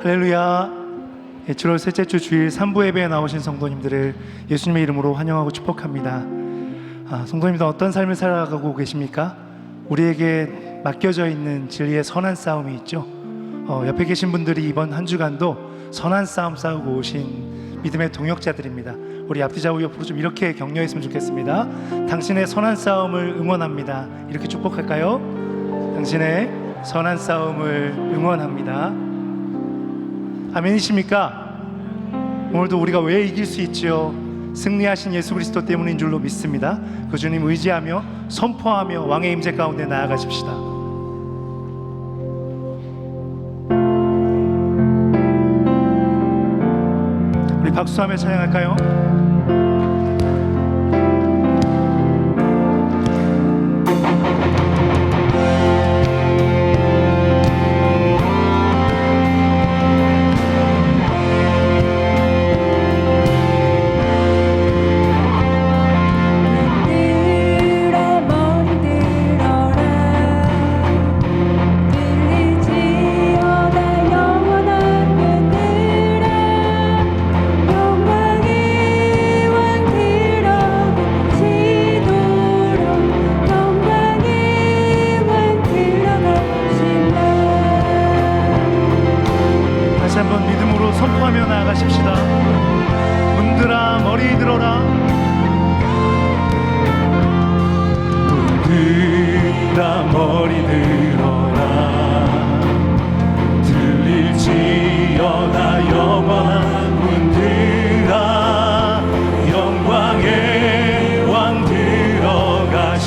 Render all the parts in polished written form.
할렐루야. 7월 셋째 주 주일 3부 예배에 나오신 성도님들을 예수님의 이름으로 환영하고 축복합니다. 성도님들 어떤 삶을 살아가고 계십니까? 우리에게 맡겨져 있는 진리의 선한 싸움이 있죠. 옆에 계신 분들이 이번 한 주간도 선한 싸움 싸우고 오신 믿음의 동역자들입니다. 우리 앞뒤 좌우 옆으로 좀 이렇게 격려했으면 좋겠습니다. 당신의 선한 싸움을 응원합니다. 이렇게 축복할까요? 당신의 선한 싸움을 응원합니다. 아멘이십니까? 오늘도 우리가 왜 이길 수 있지요? 승리하신 예수 그리스도 때문인 줄로 믿습니다. 그 주님 의지하며 선포하며 왕의 임재 가운데 나아가십시다. 우리 박수하며 찬양할까요? 선포하며 나아가십시다. 문들아 머리 들어라. 문들아 머리 들어라. 들릴지어다 영원한 문들아. 영광의 왕 들어가시도록.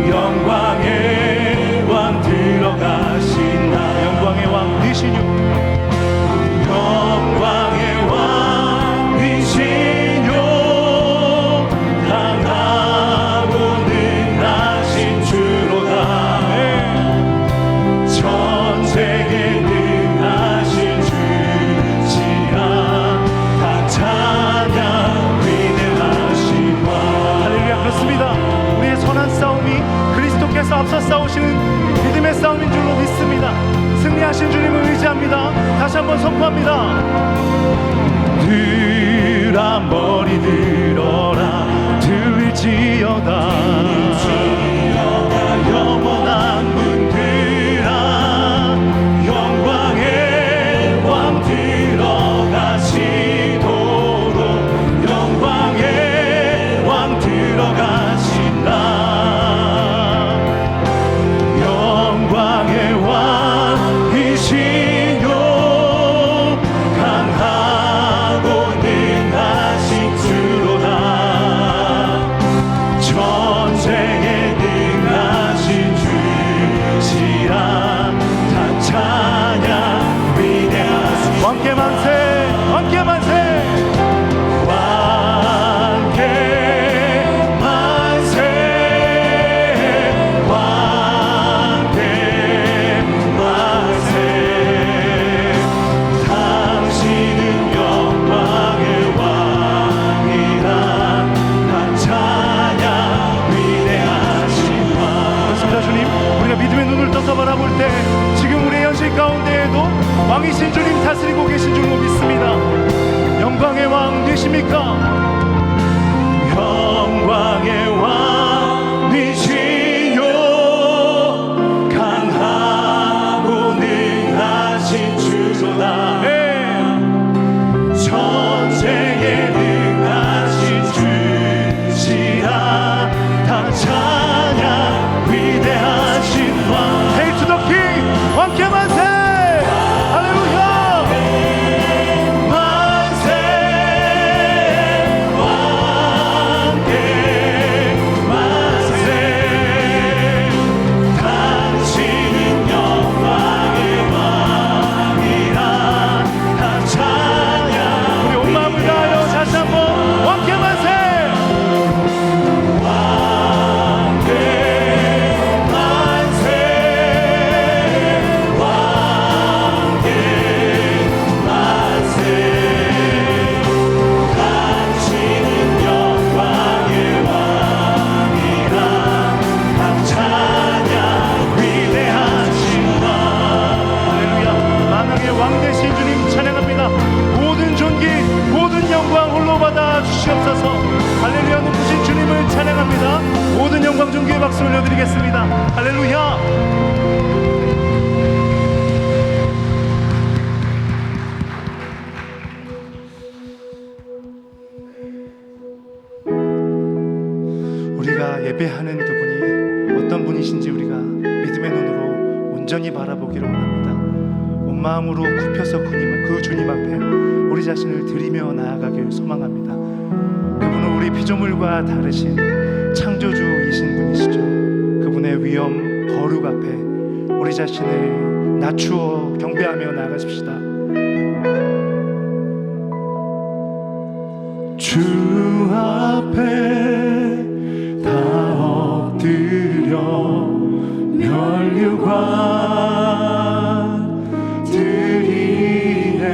영광의 왕 들어가신다. 영광의 왕 되시니 영광의 왕이시뇨. 강하고 능하신 주로다. 전쟁에 능하신 주시라. 다 찬양 위대하신 왕. 할렐루야. 그렇습니다. 우리의 선한 싸움이 그리스도께서 앞서 싸우시는 믿음의 싸움인 줄로 믿습니다. 승리하신 주님을 의지합니다. 다시 한번 선포합니다. 들아 머리 들어라. 들릴지어다 영원한 문들아. 영광의 왕 들어가시도록. 영광의 왕 들어가신다. 영광의 왕이시뇨. 강하고 능하신 주로다. 전쟁에 능하신 주시라. 다 찬양 위대하신 왕께 만세. 왕께 만세. 왕께 만세. 왕께 만세. 당신은 영광의 왕이라. 다 찬양 위대하신 왕. 그렇습니다. 주님, 우리가 믿음의 눈을 떠서 바라볼 때 지금 우리의 현실 가운데에도 왕이신 주님 다스리고 계신 줄로 믿습니다. 영광의 왕 되십니까? 영광의 왕 되시뇨. 강하고 능하신 주로다. 전쟁에 능하신 주시라. 다 찬양 위대하신 왕. Hail to the King. 왕께 만세. 할렐루야. 만세. 왕께 만세. 할렐루야. 우리가 예배하는 그분이 어떤 분이신지 우리가 믿음의 눈으로 온전히 바라보기를 원합니다. 온 마음으로 굽혀서 그 주님 앞에 우리 자신을 드리며 나아가길 소망합니다. 그분은 우리 피조물과 다르신 창조주이신 분이시죠. 그분의 위엄, 거룩 앞에 우리 자신을 낮추어 경배하며 나아가십시다. 주 앞에 다 엎드려 면류관 드리네.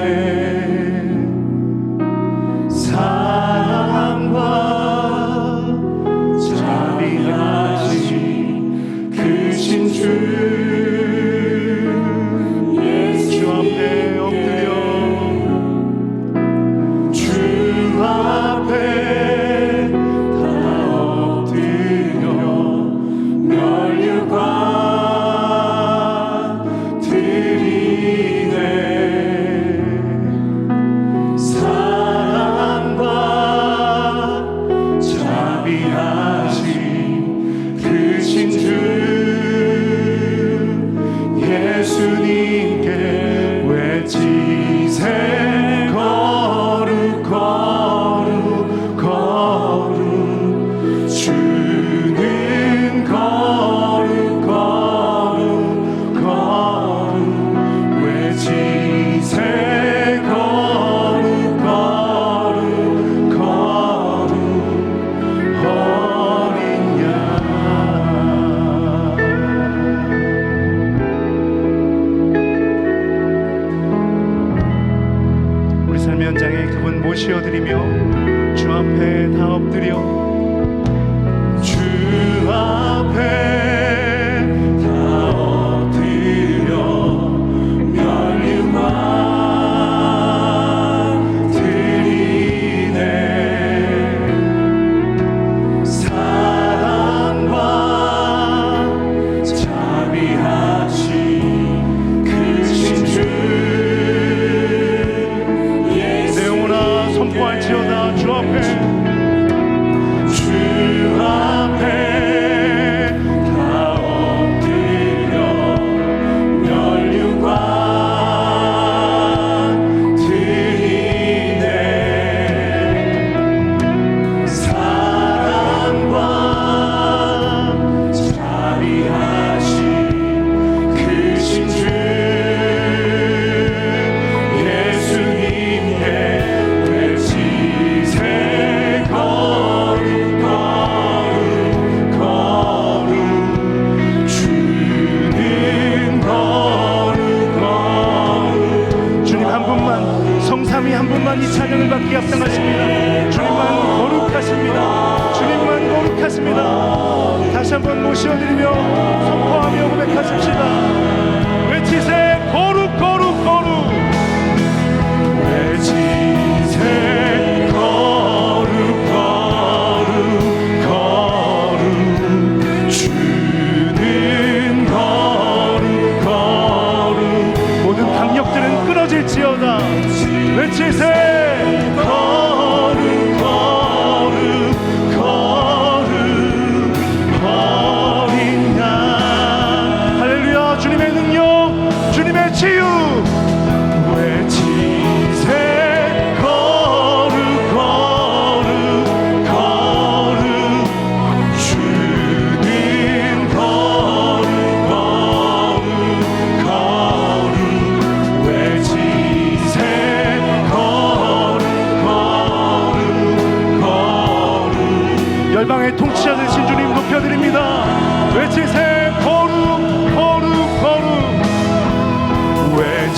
사랑과 자비하신 크신 주 앞에 엎드려 주 앞에 다 엎드려 면류관 드리네. 사랑과 자비하신 크신 주 예수님께 외치세. 거룩 거룩 거룩 주는 거룩 거룩 거룩 외치세. 거룩 거룩 거룩 어린 양. 우리 삶의 현장에 그분 모시어드리며 주 앞에 다 엎드려 주 앞에 다 엎드려 면류관 드리네. 사랑과 자비하신 크신 주 내 영혼아 선포할지어다. 주 앞에 주 앞에 다 엎드려 면류관 드리네. 사랑과 자비하신 크신 주 예수님께 외치세. 거룩 거룩 거룩 주는 거룩 거룩. 주님 한 분만, 성삼위 한 분만 이 찬양을 받기 합당하십니다. 주님만 거룩하십니다. 주님만 거룩하십니다. 다시 한번 모시어드리며 선포하며 고백하십시다. 외치세. 거룩 거룩 거룩 외치세. 거룩 거룩 거룩 주는 거룩 거룩. 모든 강력들은 끊어질지어다. 외치세. 거룩 거룩 거룩 어린 양. 할렐루야. 주님의 능력, 주님의 치유. 외치세. 거룩 거룩 거룩 주는 거룩 거룩 거룩 외치세. 거룩 거룩 거룩. 열방의 통치자 되신 주님 높여드립니다. 외치세. 거룩 거룩 거룩 외치세.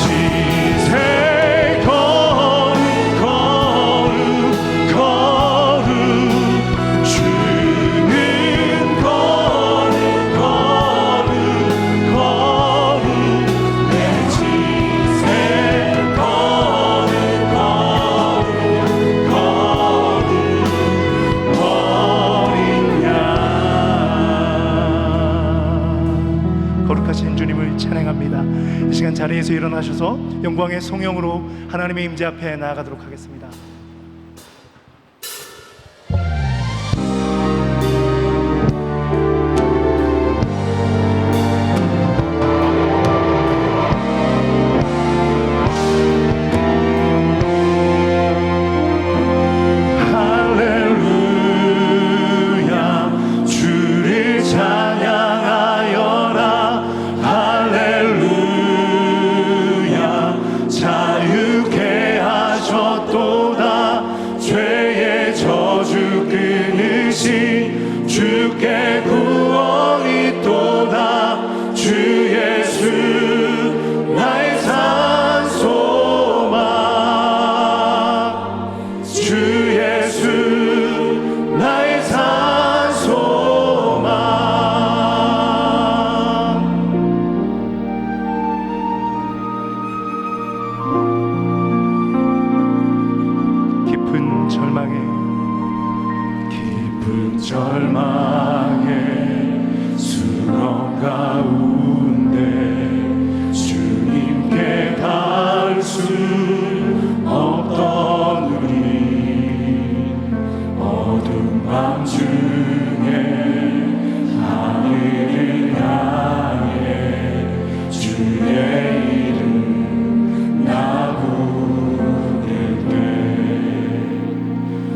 거룩하신 주님을 찬양합니다. 이 시간 자리에서 일어나셔서 영광의 송영으로 하나님의 임재 앞에 나아가도록 하겠습니다. 주께 구원이 또다. 주 예수 나의 산소망. 주 예수 나의 산소망. 깊은 절망의 수렁 가운데 주님께 갈 수 없던 우리, 어두운 밤 중에 하늘을 향해 주의 이름 나 부를 때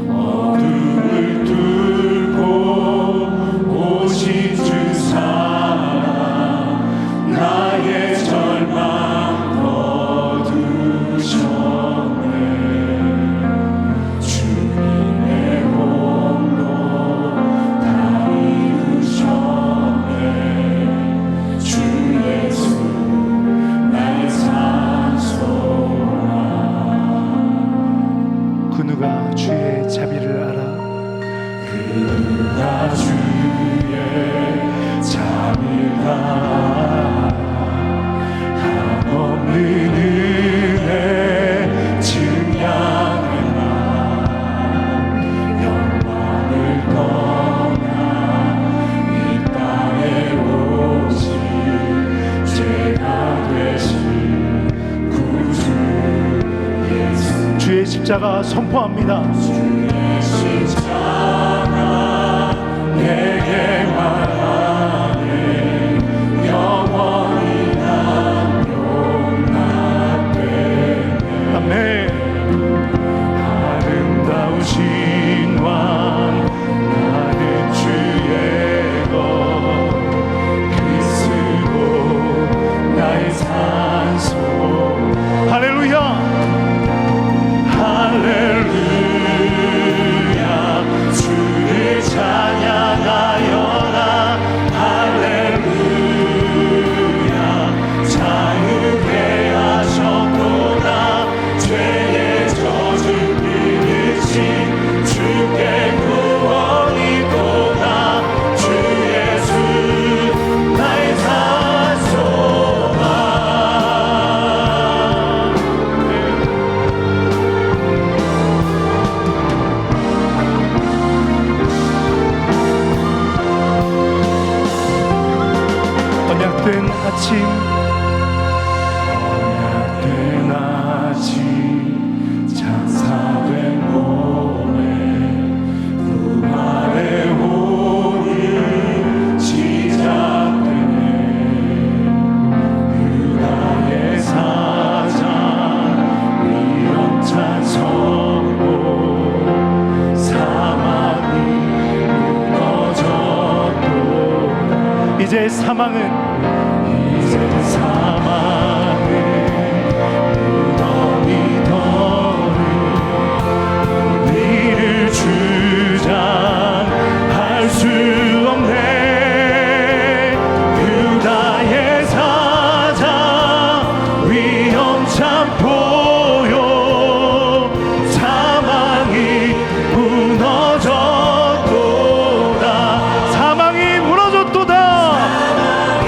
어둠을 뚫고 오신 주 사랑 나의 절망 거두셨네. 주님의 홀로 다 이루셨네. 주 예수 나의 산소망. 그 누가 주의 자비를 알아. 그 누가 주의 자비를 알아. 한없는 은혜 증량의 날 영광을 떠나 이 땅에 오신 죄가 되신 구주 예수. 주의 십자가 선포합니다. 주의 십자가 내게 말하네. 영원히 난 용납되네. 아멘. 아름다우신 왕 나는 주의 것 그리스도 나의 산소. 할렐루야. 할렐루야. 주를 찬양하여라. 할렐루야. 자유케 하셨도다. 죄의 저주 끊으신 주께 구원이 또다. 주 예수 나의 산소망. 언약된 아침, 언약된 아침 장사된 몸에 부활의 오늘 시작되네. 유다의 사장 위험찬 선고 사망이 무너졌도다. 이제 사망은 이제 사망은 무덤이 더는 우리를 주장할 수 없네. 유다의 사장 위험찬 포효 사망이 무너졌도다. 사망이 무너졌도다. 사망이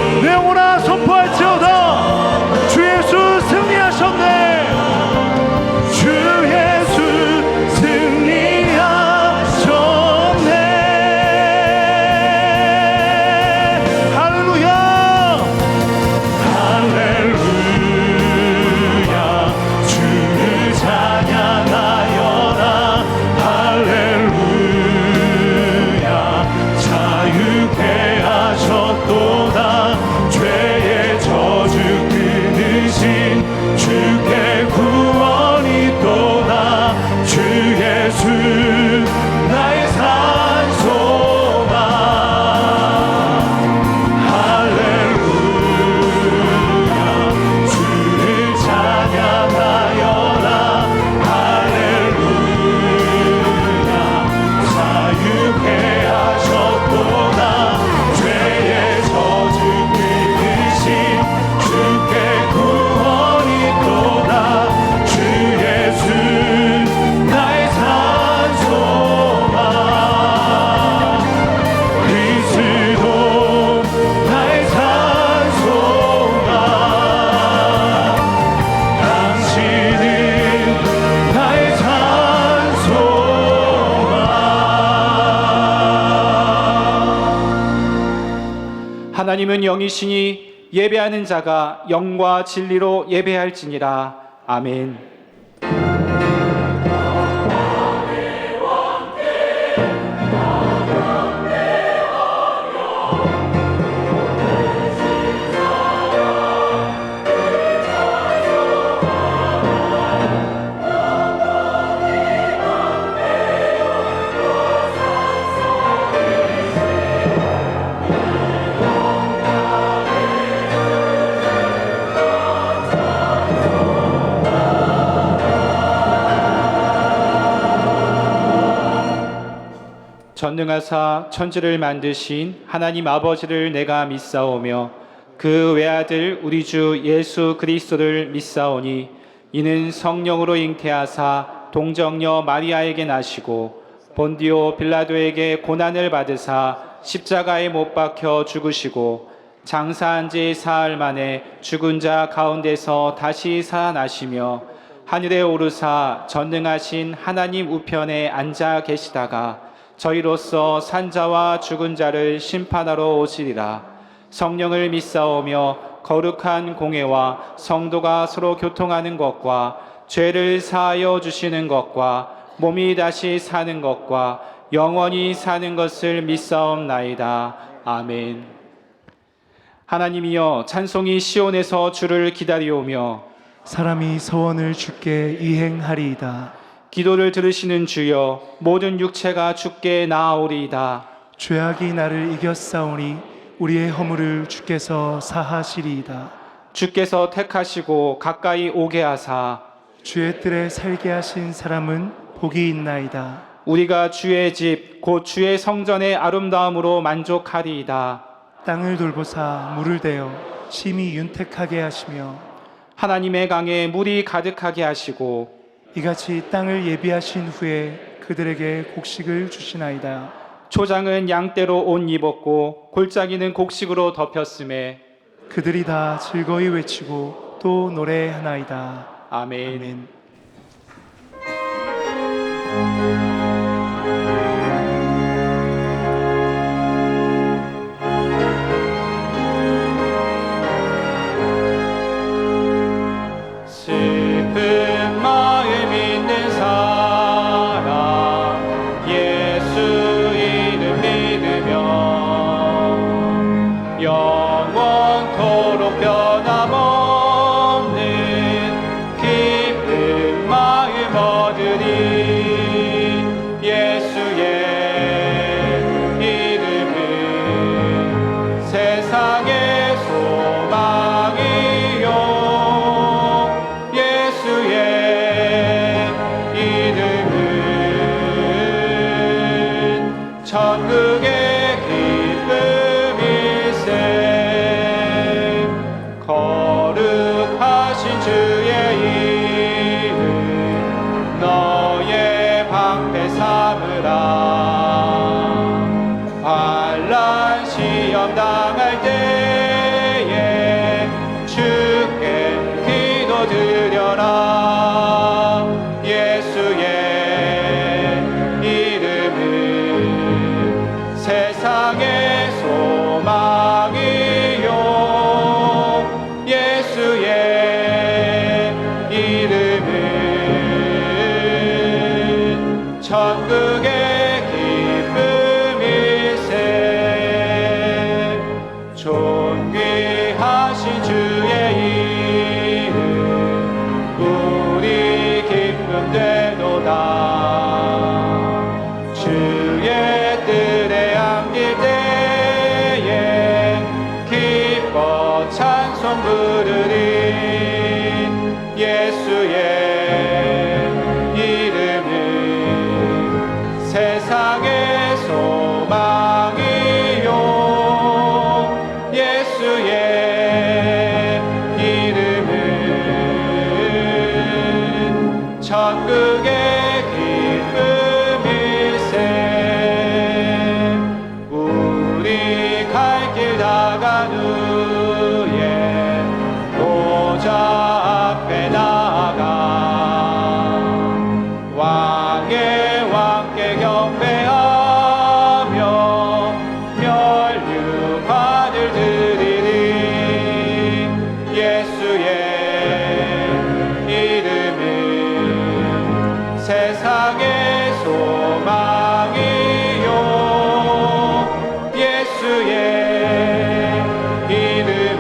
하나님은 영이시니 예배하는 자가 영과 진리로 예배할지니라. 아멘. 전능하사 천지를 만드신 하나님 아버지를 내가 믿사오며 그 외아들 우리 주 예수 그리스도를 믿사오니 이는 성령으로 잉태하사 동정녀 마리아에게 나시고 본디오 빌라도에게 고난을 받으사 십자가에 못 박혀 죽으시고 장사한 지 사흘 만에 죽은 자 가운데서 다시 살아나시며 하늘에 오르사 전능하신 하나님 우편에 앉아 계시다가 저희로서 산자와 죽은 자를 심판하러 오시리라. 성령을 믿사오며 거룩한 공회와 성도가 서로 교통하는 것과 죄를 사하여 주시는 것과 몸이 다시 사는 것과 영원히 사는 것을 믿사옵나이다. 아멘. 하나님이여 찬송이 시온에서 주를 기다리오며 사람이 서원을 주께 이행하리이다. 기도를 들으시는 주여 모든 육체가 주께 나아오리이다. 죄악이 나를 이겼사오니 우리의 허물을 주께서 사하시리이다. 주께서 택하시고 가까이 오게 하사 주의 뜰에 살게 하신 사람은 복이 있나이다. 우리가 주의 집 곧 주의 성전의 아름다움으로 만족하리이다. 땅을 돌보사 물을 대어 심히 윤택하게 하시며 하나님의 강에 물이 가득하게 하시고 이같이 땅을 예비하신 후에 그들에게 곡식을 주시나이다. 초장은 양떼로 옷 입었고 골짜기는 곡식으로 덮였음에 그들이 다 즐거이 외치고 또 노래하나이다. 아멘. 아멘. 슬픈 마음 있는 사람 예수 이름 믿으며 영원토록 변함없는 기쁜 마음 얻으리. 예수의 이름은 세상의 소망이요 예수의 이름은 천국의 기쁨일세. 거룩하신 주의 이름 너의 방패 삼으라. 환난 시험 당할 때에 주께 기도드려라. 예수의 이름은 세상의 소망이요 예수의 예수의 이름은 세상의 소망이요 예수의 이름은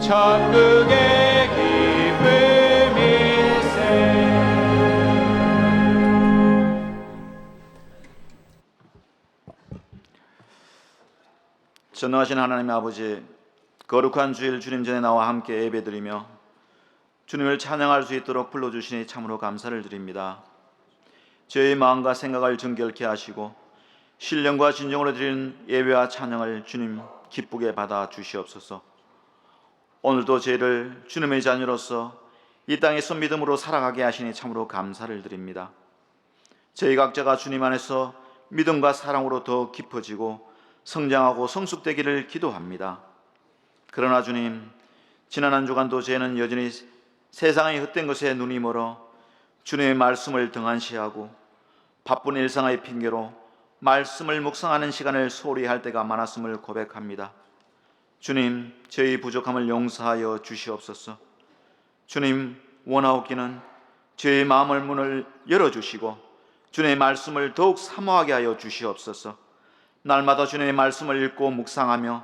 천국의 기쁨일세. 전능하신 하나님의 아버지, 거룩한 주일 주님 전에 나와 함께 예배드리며 주님을 찬양할 수 있도록 불러주시니 참으로 감사를 드립니다. 저희의 마음과 생각을 정결케 하시고 신령과 진정으로 드리는 예배와 찬양을 주님 기쁘게 받아 주시옵소서. 오늘도 저희를 주님의 자녀로서 이 땅에서 믿음으로 살아가게 하시니 참으로 감사를 드립니다. 저희 각자가 주님 안에서 믿음과 사랑으로 더 깊어지고 성장하고 성숙되기를 기도합니다. 그러나 주님, 지난 한 주간도 저희는 여전히 세상의 헛된 것에 눈이 멀어 주님의 말씀을 등한시하고 바쁜 일상의 핑계로 말씀을 묵상하는 시간을 소홀히 할 때가 많았음을 고백합니다. 주님, 저희 부족함을 용서하여 주시옵소서. 주님, 원하옵기는 저희 마음의 문을 열어주시고 주님의 말씀을 더욱 사모하게 하여 주시옵소서. 날마다 주님의 말씀을 읽고 묵상하며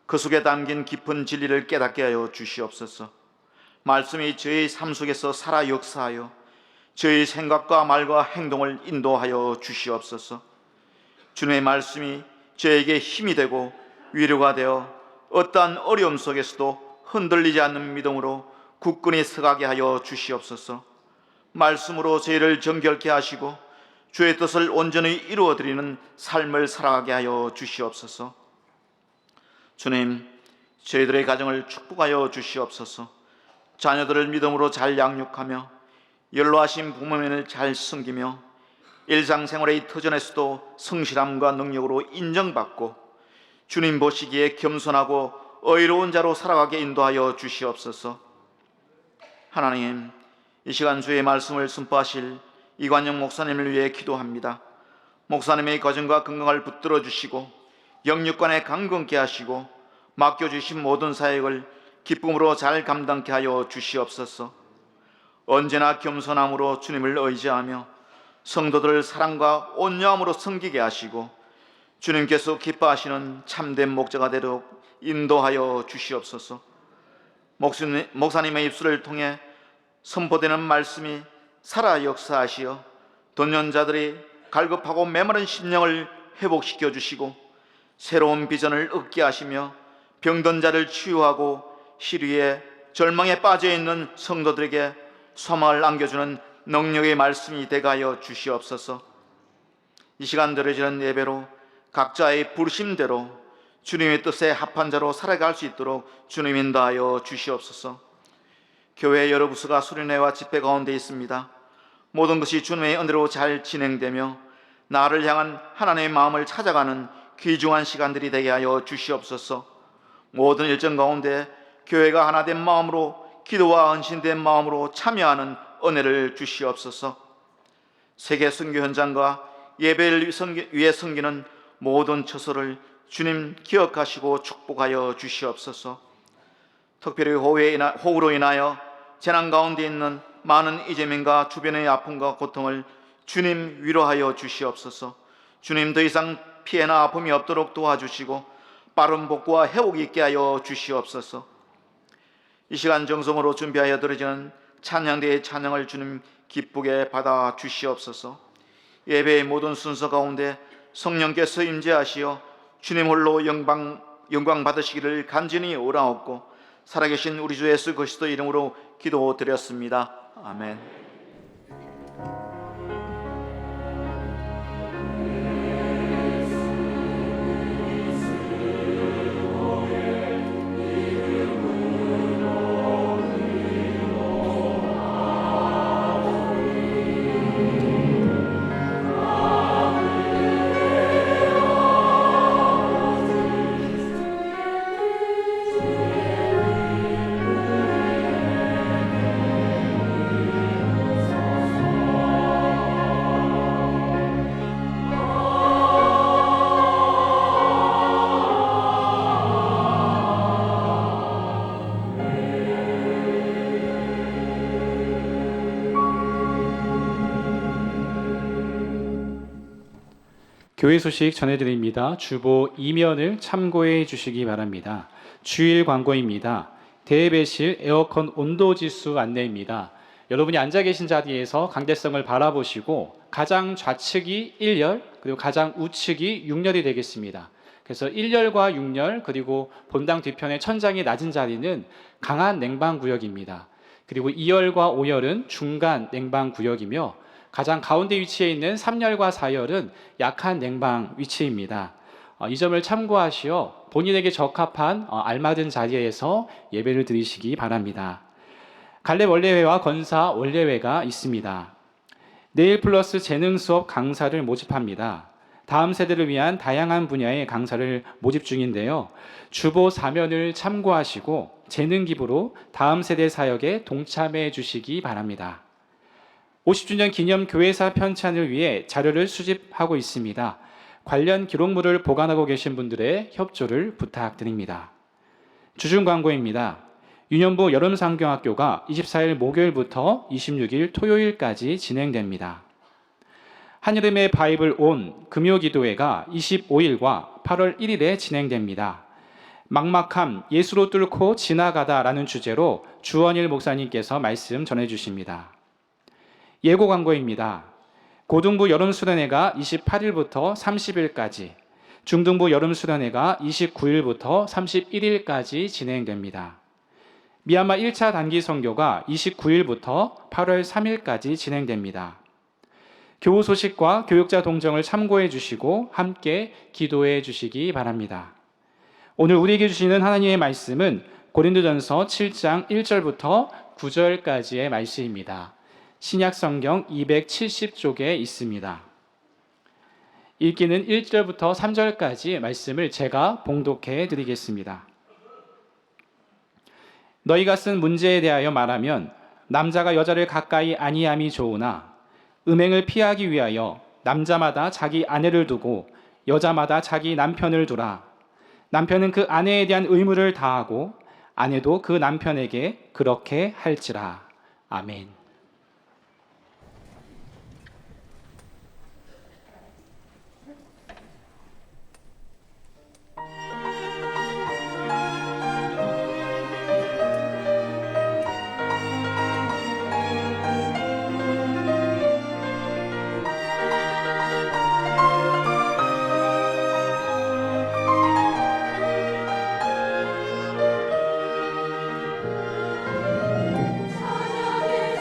그 속에 담긴 깊은 진리를 깨닫게 하여 주시옵소서. 말씀이 저희 삶 속에서 살아 역사하여 저희 생각과 말과 행동을 인도하여 주시옵소서. 주님의 말씀이 저에게 힘이 되고 위로가 되어 어떠한 어려움 속에서도 흔들리지 않는 믿음으로 굳건히 서가게 하여 주시옵소서. 말씀으로 저희를 정결케 하시고 주의 뜻을 온전히 이루어드리는 삶을 살아가게 하여 주시옵소서. 주님, 저희들의 가정을 축복하여 주시옵소서. 자녀들을 믿음으로 잘 양육하며 연로하신 부모님을 잘 섬기며 일상생활의 터전에서도 성실함과 능력으로 인정받고 주님 보시기에 겸손하고 의로운 자로 살아가게 인도하여 주시옵소서. 하나님, 이 시간 주의 말씀을 선포하실 이관영 목사님을 위해 기도합니다. 목사님의 가정과 건강을 붙들어 주시고 영육간에 강건케 하시고 맡겨주신 모든 사역을 기쁨으로 잘 감당케 하여 주시옵소서. 언제나 겸손함으로 주님을 의지하며 성도들을 사랑과 온유함으로 섬기게 하시고 주님께서 기뻐하시는 참된 목자가 되도록 인도하여 주시옵소서. 목사님의 입술을 통해 선포되는 말씀이 살아 역사하시어 돈 자들이 갈급하고 메마른 심령을 회복시켜 주시고 새로운 비전을 얻게 하시며 병든 자를 치유하고 시리에 절망에 빠져있는 성도들에게 소망을 안겨주는 능력의 말씀이 되게 하여 주시옵소서. 이 시간 드려지는 예배로 각자의 부르심대로 주님의 뜻에 합한 자로 살아갈 수 있도록 주님 인도하여 주시옵소서. 교회 여러 부서가 수련회와 집회 가운데 있습니다. 모든 것이 주님의 은혜로 잘 진행되며 나를 향한 하나님의 마음을 찾아가는 귀중한 시간들이 되게 하여 주시옵소서. 모든 일정 가운데 교회가 하나된 마음으로 기도와 헌신된 마음으로 참여하는 은혜를 주시옵소서. 세계 선교 현장과 예배를 위해 섬기는 모든 처소를 주님 기억하시고 축복하여 주시옵소서. 특별히 호우로 인하여 재난 가운데 있는 많은 이재민과 주변의 아픔과 고통을 주님 위로하여 주시옵소서. 주님, 더 이상 피해나 아픔이 없도록 도와주시고 빠른 복구와 회복이 있게 하여 주시옵소서. 이 시간 정성으로 준비하여 드려지는 찬양대의 찬양을 주님 기쁘게 받아 주시옵소서. 예배의 모든 순서 가운데 성령께서 임재하시어 주님 홀로 영광 받으시기를 간절히 오라옵고 살아계신 우리 주 예수 그리스도 이름으로 기도드렸습니다. 아멘. 교회 소식 전해드립니다. 주보 2면을 참고해 주시기 바랍니다. 주일 광고입니다. 대배실 에어컨 온도 지수 안내입니다. 여러분이 앉아 계신 자리에서 강대성을 바라보시고 가장 좌측이 1열 그리고 가장 우측이 6열이 되겠습니다. 그래서 1열과 6열 그리고 본당 뒤편의 천장이 낮은 자리는 강한 냉방 구역입니다. 그리고 2열과 5열은 중간 냉방 구역이며 가장 가운데 위치해 있는 3열과 4열은 약한 냉방 위치입니다. 이 점을 참고하시어 본인에게 적합한 알맞은 자리에서 예배를 드리시기 바랍니다. 갈렙 원례회와 건사 원례회가 있습니다. 내일 플러스 재능 수업 강사를 모집합니다. 다음 세대를 위한 다양한 분야의 강사를 모집 중인데요. 주보 4면을 참고하시고 재능 기부로 다음 세대 사역에 동참해 주시기 바랍니다. 50주년 기념 교회사 편찬을 위해 자료를 수집하고 있습니다. 관련 기록물을 보관하고 계신 분들의 협조를 부탁드립니다. 주중 광고입니다. 유년부 여름상경학교가 24일 목요일부터 26일 토요일까지 진행됩니다. 한여름의 바이블 온 금요기도회가 25일과 8월 1일에 진행됩니다. 막막함 예수로 뚫고 지나가다라는 주제로 주원일 목사님께서 말씀 전해주십니다. 예고 광고입니다. 고등부 여름수련회가 28일부터 30일까지, 중등부 여름수련회가 29일부터 31일까지 진행됩니다. 미얀마 1차 단기 선교가 29일부터 8월 3일까지 진행됩니다. 교우 소식과 교육자 동정을 참고해 주시고 함께 기도해 주시기 바랍니다. 오늘 우리에게 주시는 하나님의 말씀은 고린도전서 7장 1절부터 9절까지의 말씀입니다. 신약성경 270쪽에 있습니다. 읽기는 1절부터 3절까지 말씀을 제가 봉독해 드리겠습니다. 너희가 쓴 문제에 대하여 말하면 남자가 여자를 가까이 아니함이 좋으나 음행을 피하기 위하여 남자마다 자기 아내를 두고 여자마다 자기 남편을 두라. 남편은 그 아내에 대한 의무를 다하고 아내도 그 남편에게 그렇게 할지라. 아멘. 찬양의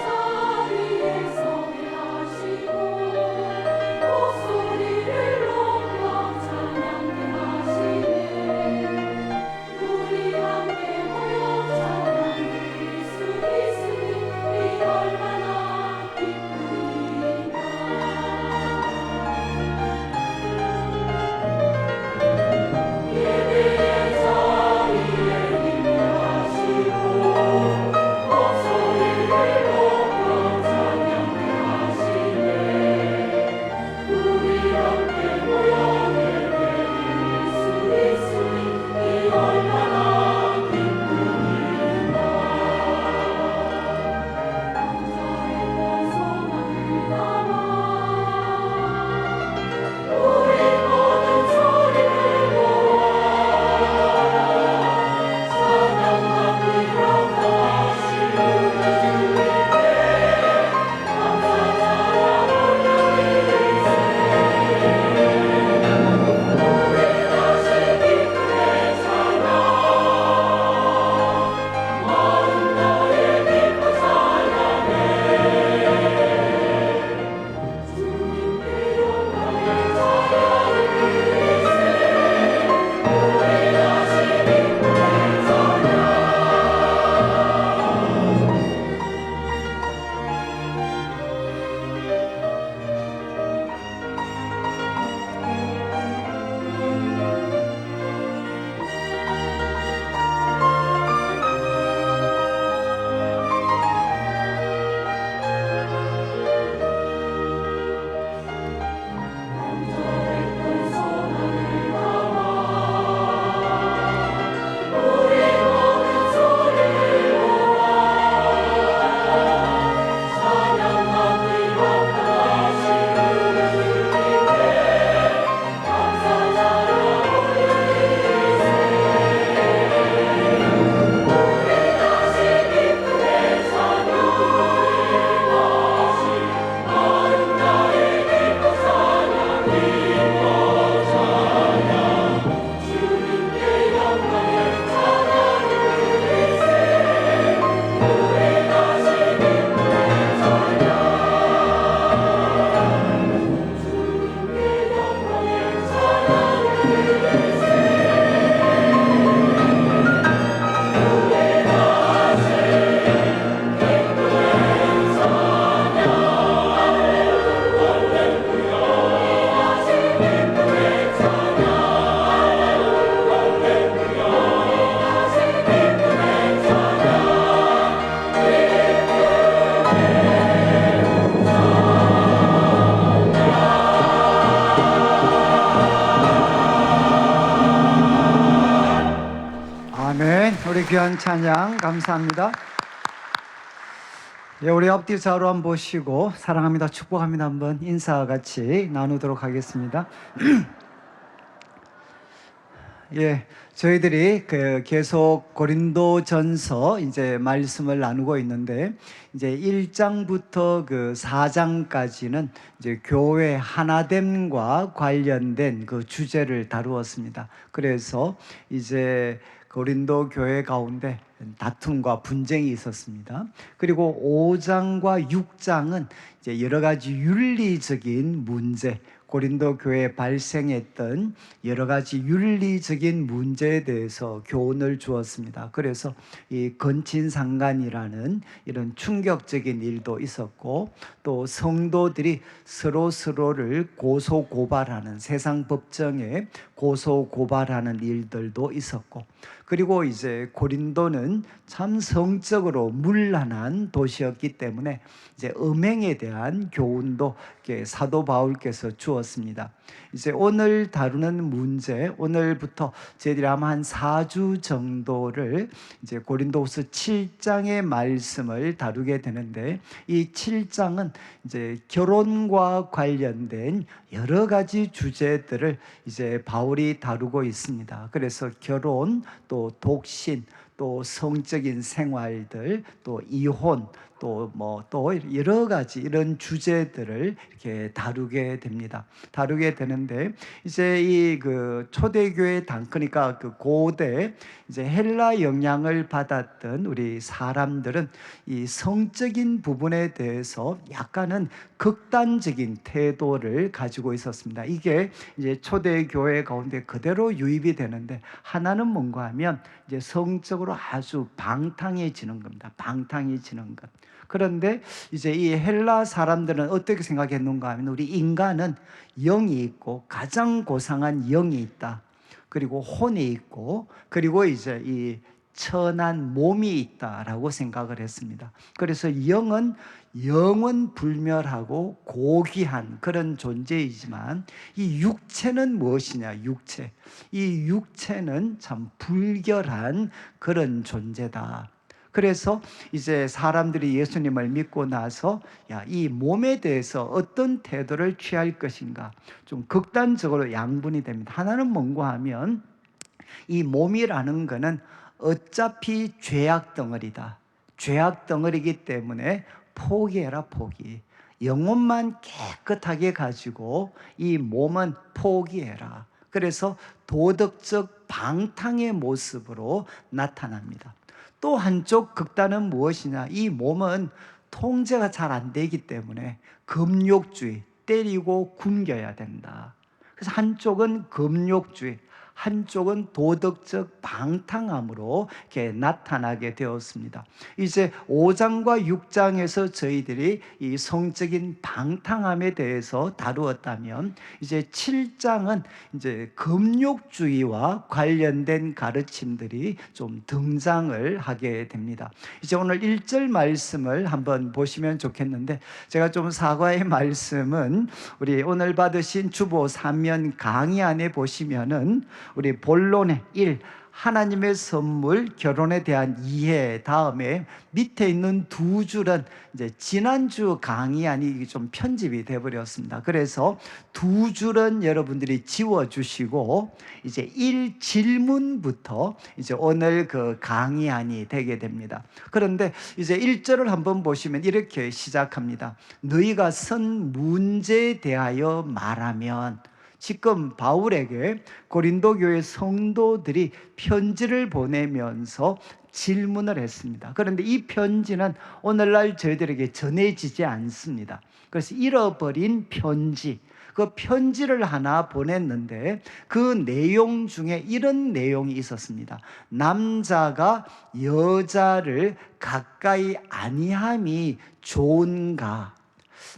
아멘. 우리 귀한 찬양 감사합니다. 예, 우리 앞뒤 좌우로 한번 보시고 사랑합니다, 축복합니다 한번 인사 같이 나누도록 하겠습니다. 예, 저희들이 계속 고린도전서 이제 말씀을 나누고 있는데 이제 1장부터 4장까지는 이제 교회 하나됨과 관련된 그 주제를 다루었습니다. 그래서 이제 고린도 교회 가운데 다툼과 분쟁이 있었습니다. 그리고 5장과 6장은 이제 여러 가지 윤리적인 문제, 고린도 교회에 발생했던 여러 가지 윤리적인 문제에 대해서 교훈을 주었습니다. 그래서 이 건친상간이라는 이런 충격적인 일도 있었고, 또 성도들이 서로를 고소고발하는, 세상 법정에 고소고발하는 일들도 있었고, 그리고 이제 고린도는 참 성적으로 문란한 도시였기 때문에 이제 음행에 대한 교훈도 사도 바울께서 주었습니다. 이제 오늘 다루는 문제, 오늘부터 저희들이 아마 한 4주 정도를 이제 고린도후서 7장의 말씀을 다루게 되는데, 이 7장은 이제 결혼과 관련된 여러 가지 주제들을 이제 바울이 다루고 있습니다. 그래서 결혼, 또 독신, 또 성적인 생활들, 또 이혼, 또 여러 가지 이런 주제들을 이렇게 다루게 됩니다. 다루게 되는데, 이제 이 초대교회 그러니까 고대 이제 헬라 영향을 받았던 우리 사람들은 이 성적인 부분에 대해서 약간은 극단적인 태도를 가지고 있었습니다. 이게 이제 초대교회 가운데 그대로 유입이 되는데, 하나는 뭔가 하면 이제 성적으로 아주 방탕해지는 겁니다. 방탕해지는 것. 그런데 이제 이 헬라 사람들은 어떻게 생각했는가 하면, 우리 인간은 영이 있고 가장 고상한 영이 있다. 그리고 혼이 있고, 그리고 이제 이 천한 몸이 있다라고 생각을 했습니다. 그래서 영은 영원 불멸하고 고귀한 그런 존재이지만, 이 육체는 무엇이냐? 육체. 이 육체는 참 불결한 그런 존재다. 그래서 이제 사람들이 예수님을 믿고 나서 이 몸에 대해서 어떤 태도를 취할 것인가, 좀 극단적으로 양분이 됩니다. 하나는 뭔가 하면, 이 몸이라는 거는 어차피 죄악 덩어리다. 죄악 덩어리이기 때문에 포기해라, 포기. 영혼만 깨끗하게 가지고 이 몸은 포기해라. 그래서 도덕적 방탕의 모습으로 나타납니다. 또 한쪽 극단은 무엇이냐? 이 몸은 통제가 잘 안 되기 때문에 금욕주의, 때리고 굶겨야 된다. 그래서 한쪽은 금욕주의, 한쪽은 도덕적 방탕함으로 이렇게 나타나게 되었습니다. 이제 5장과 6장에서 저희들이 이 성적인 방탕함에 대해서 다루었다면, 이제 7장은 이제 금욕주의와 관련된 가르침들이 좀 등장을 하게 됩니다. 이제 오늘 1절 말씀을 한번 보시면 좋겠는데, 제가 좀 사과의 말씀은 우리 오늘 받으신 주보 3면 강의 안에 보시면은 우리 본론의 1, 하나님의 선물, 결혼에 대한 이해 다음에 밑에 있는 두 줄은 이제 지난주 강의안이 좀 편집이 돼버렸습니다. 그래서 두 줄은 여러분들이 지워주시고, 이제 1질문부터 이제 오늘 강의안이 되게 됩니다. 그런데 이제 1절을 한번 보시면 이렇게 시작합니다. 너희가 선 문제에 대하여 말하면, 지금 바울에게 고린도 교회 성도들이 편지를 보내면서 질문을 했습니다. 그런데 이 편지는 오늘날 저희들에게 전해지지 않습니다. 그래서 잃어버린 편지, 그 편지를 하나 보냈는데 그 내용 중에 이런 내용이 있었습니다. 남자가 여자를 가까이 아니함이 좋은가?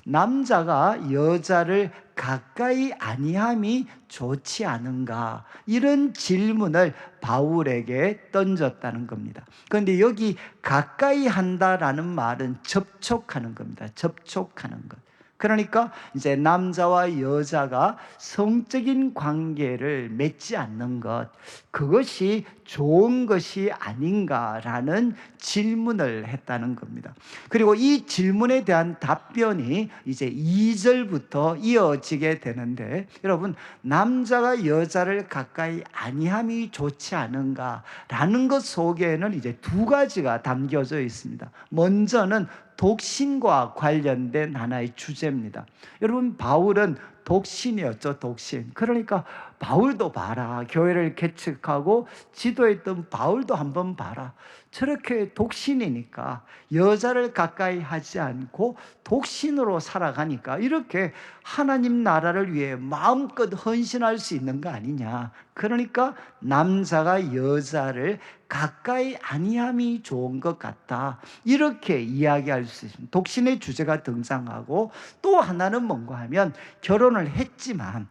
남자가 여자를 가까이 아니함이 좋지 않은가? 이런 질문을 바울에게 던졌다는 겁니다. 그런데 여기 가까이 한다라는 말은 접촉하는 겁니다. 접촉하는 것. 그러니까 이제 남자와 여자가 성적인 관계를 맺지 않는 것, 그것이 좋은 것이 아닌가라는 질문을 했다는 겁니다. 그리고 이 질문에 대한 답변이 이제 2절부터 이어지게 되는데, 여러분, 남자가 여자를 가까이 아니함이 좋지 않은가라는 것 속에는 이제 두 가지가 담겨져 있습니다. 먼저는 독신과 관련된 하나의 주제입니다. 여러분, 바울은 독신이었죠. 독신. 그러니까 바울도 봐라, 교회를 개척하고 지도했던 바울도 한번 봐라. 저렇게 독신이니까, 여자를 가까이 하지 않고 독신으로 살아가니까 이렇게 하나님 나라를 위해 마음껏 헌신할 수 있는 거 아니냐. 그러니까 남자가 여자를 가까이 아니함이 좋은 것 같다, 이렇게 이야기할 수 있습니다. 독신의 주제가 등장하고, 또 하나는 뭔가 하면 결혼을 했지만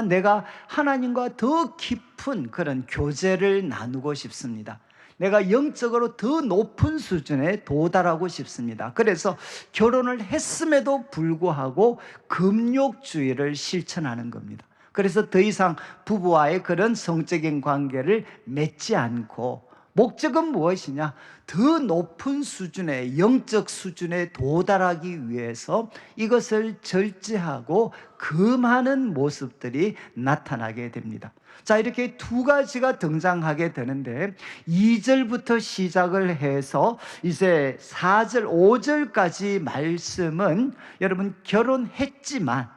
내가 하나님과 더 깊은 그런 교제를 나누고 싶습니다. 내가 영적으로 더 높은 수준에 도달하고 싶습니다. 그래서 결혼을 했음에도 불구하고 금욕주의를 실천하는 겁니다. 그래서 더 이상 부부와의 그런 성적인 관계를 맺지 않고, 목적은 무엇이냐? 더 높은 수준의, 영적 수준에 도달하기 위해서 이것을 절제하고 금하는 모습들이 나타나게 됩니다. 자, 이렇게 두 가지가 등장하게 되는데, 2절부터 시작을 해서 이제 4절, 5절까지 말씀은 여러분, 결혼했지만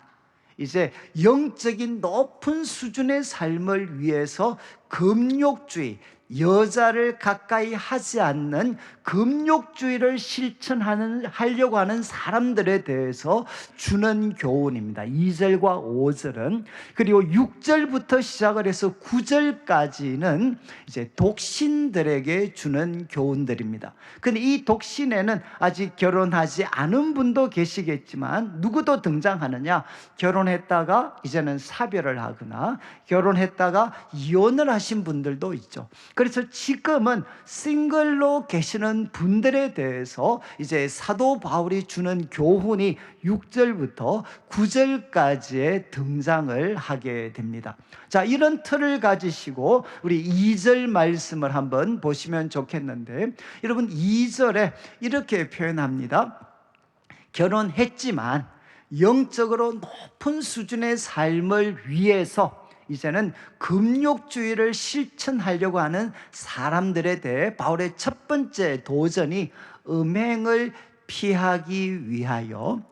이제 영적인 높은 수준의 삶을 위해서 금욕주의, 여자를 가까이 하지 않는 금욕주의를 실천하려고 하는 사람들에 대해서 주는 교훈입니다. 2절과 5절은. 그리고 6절부터 시작을 해서 9절까지는 이제 독신들에게 주는 교훈들입니다. 근데 이 독신에는 아직 결혼하지 않은 분도 계시겠지만, 누구도 등장하느냐? 결혼했다가 이제는 사별을 하거나 결혼했다가 이혼을 하신 분들도 있죠. 그래서 지금은 싱글로 계시는 분들에 대해서 이제 사도 바울이 주는 교훈이 6절부터 9절까지의 등장을 하게 됩니다. 자, 이런 틀을 가지시고 우리 2절 말씀을 한번 보시면 좋겠는데, 여러분, 2절에 이렇게 표현합니다. 결혼했지만 영적으로 높은 수준의 삶을 위해서 이제는 금욕주의를 실천하려고 하는 사람들에 대해 바울의 첫 번째 도전이 음행을 피하기 위하여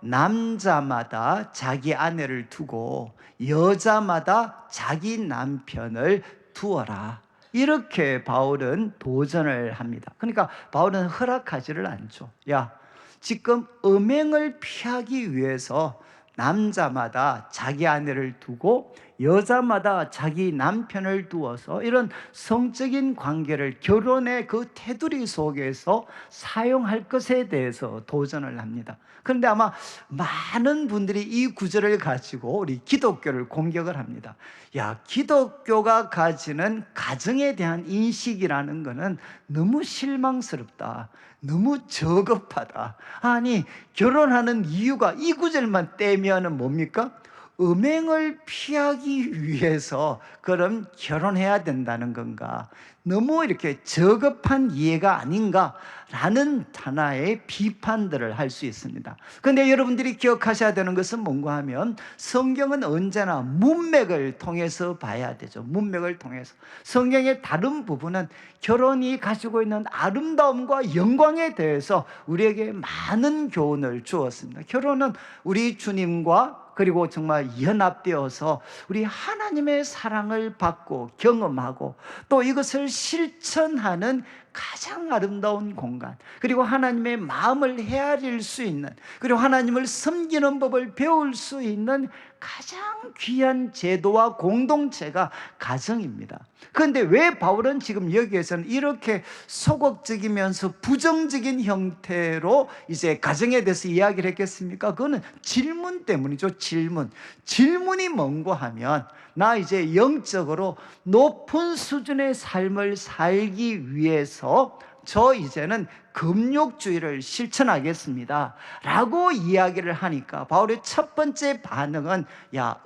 남자마다 자기 아내를 두고 여자마다 자기 남편을 두어라, 이렇게 바울은 도전을 합니다. 그러니까 바울은 허락하지를 않죠. 야, 지금 음행을 피하기 위해서 남자마다 자기 아내를 두고 여자마다 자기 남편을 두어서 이런 성적인 관계를 결혼의 그 테두리 속에서 사용할 것에 대해서 도전을 합니다. 그런데 아마 많은 분들이 이 구절을 가지고 우리 기독교를 공격을 합니다. 야, 기독교가 가지는 가정에 대한 인식이라는 것은 너무 실망스럽다, 너무 저급하다. 아니, 결혼하는 이유가 이 구절만 떼면은 뭡니까? 음행을 피하기 위해서 그럼 결혼해야 된다는 건가? 너무 이렇게 저급한 이해가 아닌가라는 하나의 비판들을 할 수 있습니다. 그런데 여러분들이 기억하셔야 되는 것은 뭔가 하면, 성경은 언제나 문맥을 통해서 봐야 되죠. 문맥을 통해서. 성경의 다른 부분은 결혼이 가지고 있는 아름다움과 영광에 대해서 우리에게 많은 교훈을 주었습니다. 결혼은 우리 주님과 그리고 정말 연합되어서 우리 하나님의 사랑을 받고 경험하고 또 이것을 실천하는 가장 아름다운 공간, 그리고 하나님의 마음을 헤아릴 수 있는, 그리고 하나님을 섬기는 법을 배울 수 있는 가장 귀한 제도와 공동체가 가정입니다. 그런데 왜 바울은 지금 여기에서는 이렇게 소극적이면서 부정적인 형태로 이제 가정에 대해서 이야기를 했겠습니까? 그거는 질문 때문이죠. 질문이 뭔고 하면, 나 이제 영적으로 높은 수준의 삶을 살기 위해서 저 이제는 금욕주의를 실천하겠습니다 라고 이야기를 하니까 바울의 첫 번째 반응은 야,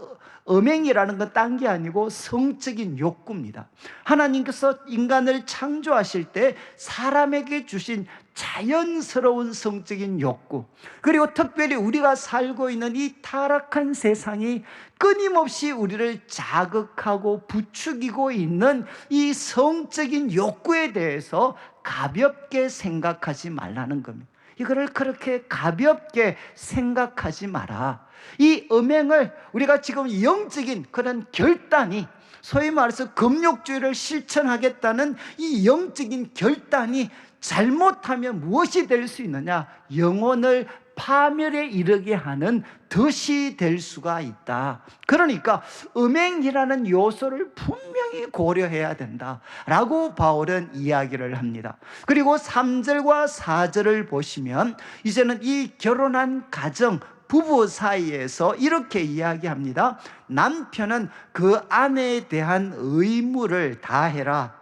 음행이라는 건 딴 게 아니고 성적인 욕구입니다. 하나님께서 인간을 창조하실 때 사람에게 주신 자연스러운 성적인 욕구, 그리고 특별히 우리가 살고 있는 이 타락한 세상이 끊임없이 우리를 자극하고 부추기고 있는 이 성적인 욕구에 대해서 가볍게 생각하지 말라는 겁니다. 이거를 그렇게 가볍게 생각하지 마라. 이 음행을 우리가 지금 영적인 그런 결단이, 소위 말해서 금욕주의를 실천하겠다는 이 영적인 결단이 잘못하면 무엇이 될 수 있느냐? 영혼을 파멸에 이르게 하는 덫이 될 수가 있다. 그러니까 음행이라는 요소를 분명히 고려해야 된다라고 바울은 이야기를 합니다. 그리고 3절과 4절을 보시면 이제는 이 결혼한 가정, 부부 사이에서 이렇게 이야기합니다. 남편은 그 아내에 대한 의무를 다해라.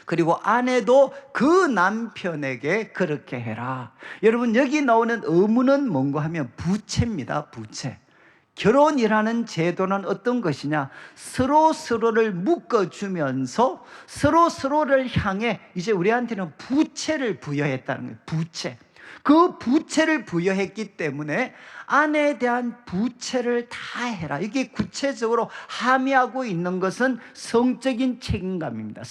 그리고 아내도 그 남편에게 그렇게 해라. 여러분, 여기 나오는 의무는 뭔가 하면 부채입니다. 부채. 결혼이라는 제도는 어떤 것이냐? 서로를 묶어주면서 서로를 향해 이제 우리한테는 부채를 부여했다는 거예요. 부채. 그 부채를 부여했기 때문에 아내에 대한 부채를 다 해라. 이게 구체적으로 함의하고 있는 것은 성적인 책임감입니다.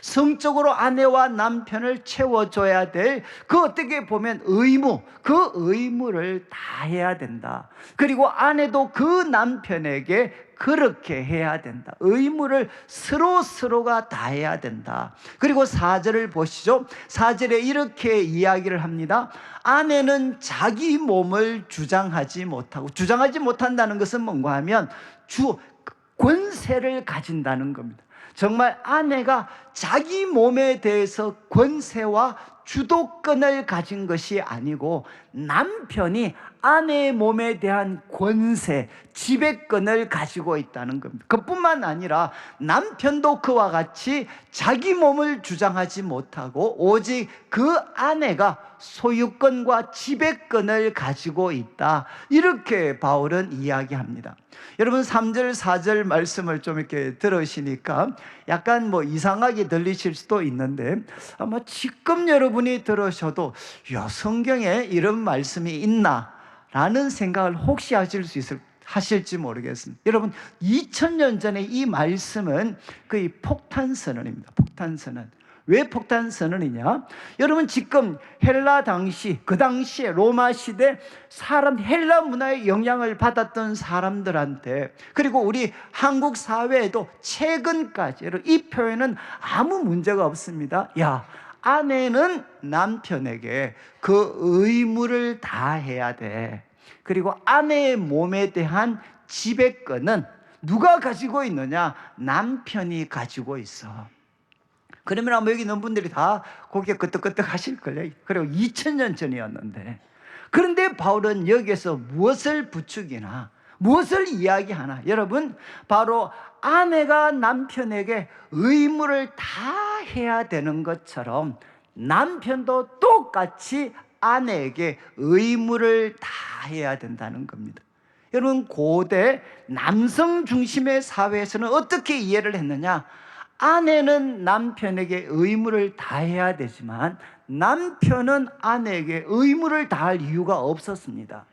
성적으로 아내와 남편을 채워줘야 될 그 어떻게 보면 의무, 그 의무를 다 해야 된다. 그리고 아내도 그 남편에게 그렇게 해야 된다. 의무를 서로가 다 해야 된다. 그리고 4절을 보시죠. 4절에 이렇게 이야기를 합니다. 아내는 자기 몸을 주장하지 못한다는 것은 뭔가 하면 권세를 가진다는 겁니다. 정말 아내가 자기 몸에 대해서 권세와 주도권을 가진 것이 아니고 남편이 아내의 몸에 대한 권세, 지배권을 가지고 있다는 겁니다. 그뿐만 아니라 남편도 그와 같이 자기 몸을 주장하지 못하고 오직 그 아내가 소유권과 지배권을 가지고 있다. 이렇게 바울은 이야기합니다. 여러분 3절 4절 말씀을 좀 이렇게 들으시니까 약간 이상하게 들리실 수도 있는데 아마 지금 여러분이 들으셔도 야, 성경에 이런 말씀이 있나? 라는 생각을 혹시 하실지 모르겠습니다. 여러분 2000년 전에 이 말씀은 거의 폭탄선언입니다. 폭탄선언. 왜 폭탄선언이냐? 여러분 지금 헬라 당시, 그 당시에 로마 시대 헬라 문화의 영향을 받았던 사람들한테, 그리고 우리 한국 사회에도 최근까지 이 표현은 아무 문제가 없습니다. 야, 아내는 남편에게 그 의무를 다 해야 돼. 그리고 아내의 몸에 대한 지배권은 누가 가지고 있느냐? 남편이 가지고 있어. 그러면 아마 여기 있는 분들이 다 고개 끄덕끄덕 하실 거예요. 그리고 2000년 전이었는데. 그런데 바울은 여기에서 무엇을 부추기나, 무엇을 이야기하나? 여러분, 바로 아내가 남편에게 의무를 다 해야 되는 것처럼 남편도 똑같이 아내에게 의무를 다 해야 된다는 겁니다. 여러분, 고대 남성 중심의 사회에서는 어떻게 이해를 했느냐? 아내는 남편에게 의무를 다해야 되지만 남편은 아내에게 의무를 다할 이유가 없었습니다.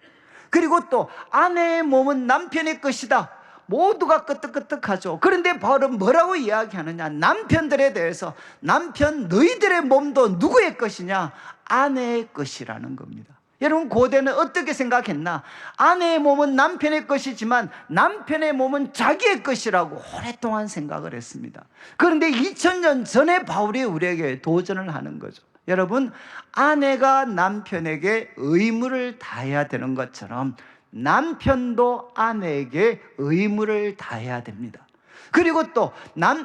그리고 또 아내의 몸은 남편의 것이다. 모두가 끄떡끄떡하죠. 그런데 바울은 뭐라고 이야기하느냐? 남편들에 대해서 남편 너희들의 몸도 누구의 것이냐? 아내의 것이라는 겁니다. 여러분, 고대는 어떻게 생각했나? 아내의 몸은 남편의 것이지만 남편의 몸은 자기의 것이라고 오랫동안 생각을 했습니다. 그런데 2000년 전에 바울이 우리에게 도전을 하는 거죠. 여러분, 아내가 남편에게 의무를 다해야 되는 것처럼 남편도 아내에게 의무를 다해야 됩니다. 그리고 또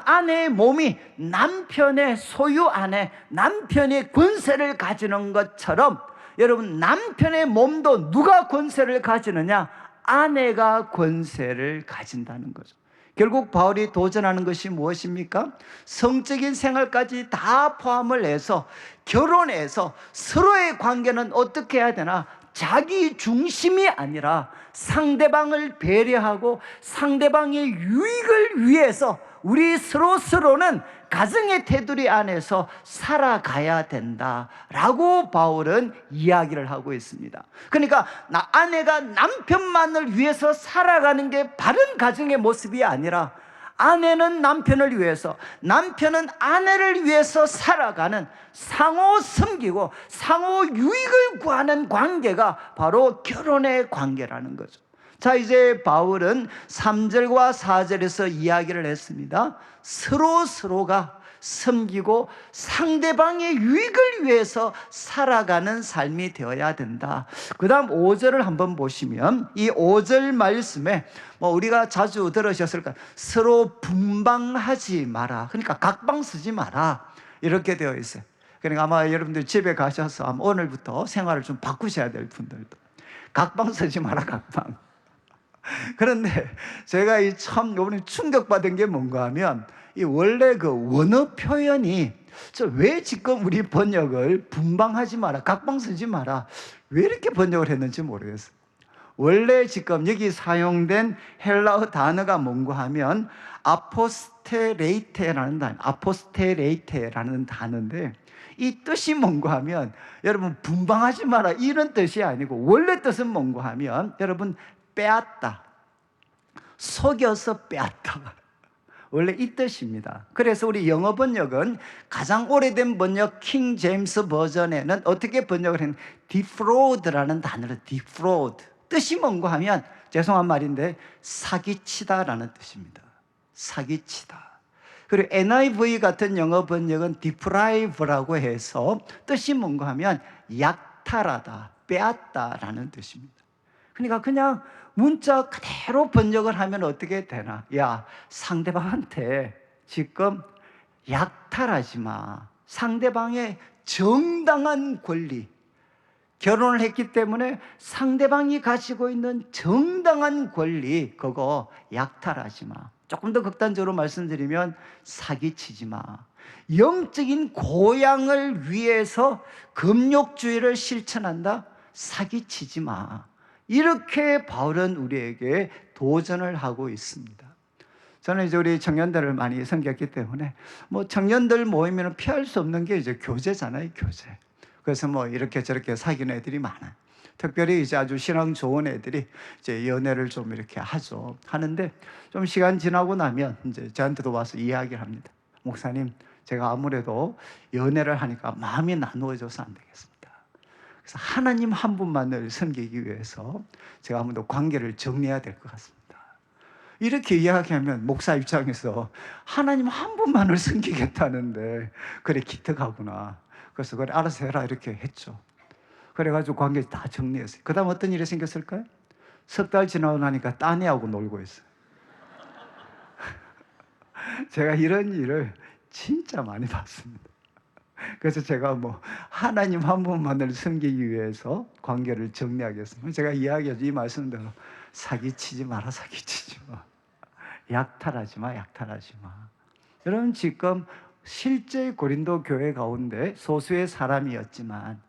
아내의 몸이 남편의 소유 안에 남편의 권세를 가지는 것처럼 여러분, 남편의 몸도 누가 권세를 가지느냐? 아내가 권세를 가진다는 거죠. 결국 바울이 도전하는 것이 무엇입니까? 성적인 생활까지 다 포함을 해서 결혼해서 서로의 관계는 어떻게 해야 되나? 자기 중심이 아니라 상대방을 배려하고 상대방의 유익을 위해서 우리 서로는 가정의 테두리 안에서 살아가야 된다라고 바울은 이야기를 하고 있습니다. 그러니까 아내가 남편만을 위해서 살아가는 게 바른 가정의 모습이 아니라 아내는 남편을 위해서, 남편은 아내를 위해서 살아가는 상호 섬기고 상호 유익을 구하는 관계가 바로 결혼의 관계라는 거죠. 자, 이제 바울은 3절과 4절에서 이야기를 했습니다. 서로가 섬기고 상대방의 유익을 위해서 살아가는 삶이 되어야 된다. 그 다음 5절을 한번 보시면 이 5절 말씀에 우리가 자주 들으셨을 거예요. 서로 분방하지 마라. 그러니까 각방 쓰지 마라. 이렇게 되어 있어요. 그러니까 아마 여러분들 집에 가셔서 아마 오늘부터 생활을 좀 바꾸셔야 될 분들도 각방 쓰지 마라. 각방. 그런데 제가 참 이번에 충격받은 게 뭔가 하면 이 원래 그 원어 표현이 왜 지금 우리 번역을 분방하지 마라, 각방 쓰지 마라 왜 이렇게 번역을 했는지 모르겠어요. 원래 지금 여기 사용된 헬라어 단어가 뭔가 하면 아포스테레이테라는 단어인데 이 뜻이 뭔가 하면 여러분 분방하지 마라 이런 뜻이 아니고 원래 뜻은 뭔가 하면 여러분 빼앗다, 속여서 빼앗다, 원래 이 뜻입니다. 그래서 우리 영어 번역은 가장 오래된 번역 킹 제임스 버전에는 어떻게 번역을 했냐면 defraud라는 단어로 defraud, 뜻이 뭔가 하면 죄송한 말인데 사기치다라는 뜻입니다. 사기치다. 그리고 NIV 같은 영어 번역은 deprive라고 해서 뜻이 뭔가 하면 약탈하다, 빼앗다라는 뜻입니다. 그러니까 그냥 문자 그대로 번역을 하면 어떻게 되나? 야, 상대방한테 지금 약탈하지 마. 상대방의 정당한 권리, 결혼을 했기 때문에 상대방이 가지고 있는 정당한 권리, 그거 약탈하지 마. 조금 더 극단적으로 말씀드리면 사기치지 마. 영적인 고향을 위해서 금욕주의를 실천한다? 사기치지 마. 이렇게 바울은 우리에게 도전을 하고 있습니다. 저는 이제 우리 청년들을 많이 섬겼기 때문에 청년들 모이면 피할 수 없는 게 이제 교제잖아요, 교제. 그래서 이렇게 저렇게 사귀는 애들이 많아요. 특별히 이제 아주 신앙 좋은 애들이 이제 연애를 좀 이렇게 하는데 좀 시간 지나고 나면 이제 저한테도 와서 이야기를 합니다. 목사님, 제가 아무래도 연애를 하니까 마음이 나누어져서 안 되겠습니다. 그래서 하나님 한 분만을 섬기기 위해서 제가 아무래도 관계를 정리해야 될 것 같습니다. 이렇게 이야기하면 목사 입장에서 하나님 한 분만을 섬기겠다는데 그래 기특하구나. 그래서 그래 알아서 해라 이렇게 했죠. 그래가지고 관계 다 정리했어요. 그 다음 어떤 일이 생겼을까요? 석 달 지나고 나니까 딴 애하고 놀고 있어요. 제가 이런 일을 진짜 많이 봤습니다. 그래서 제가 하나님 한 분만을 섬기기 위해서 관계를 정리하겠습니다. 제가 이야기하죠. 이 말씀대로 사기치지 마라, 사기치지 마. 약탈하지 마, 약탈하지 마. 여러분 지금 실제 고린도 교회 가운데 소수의 사람이었지만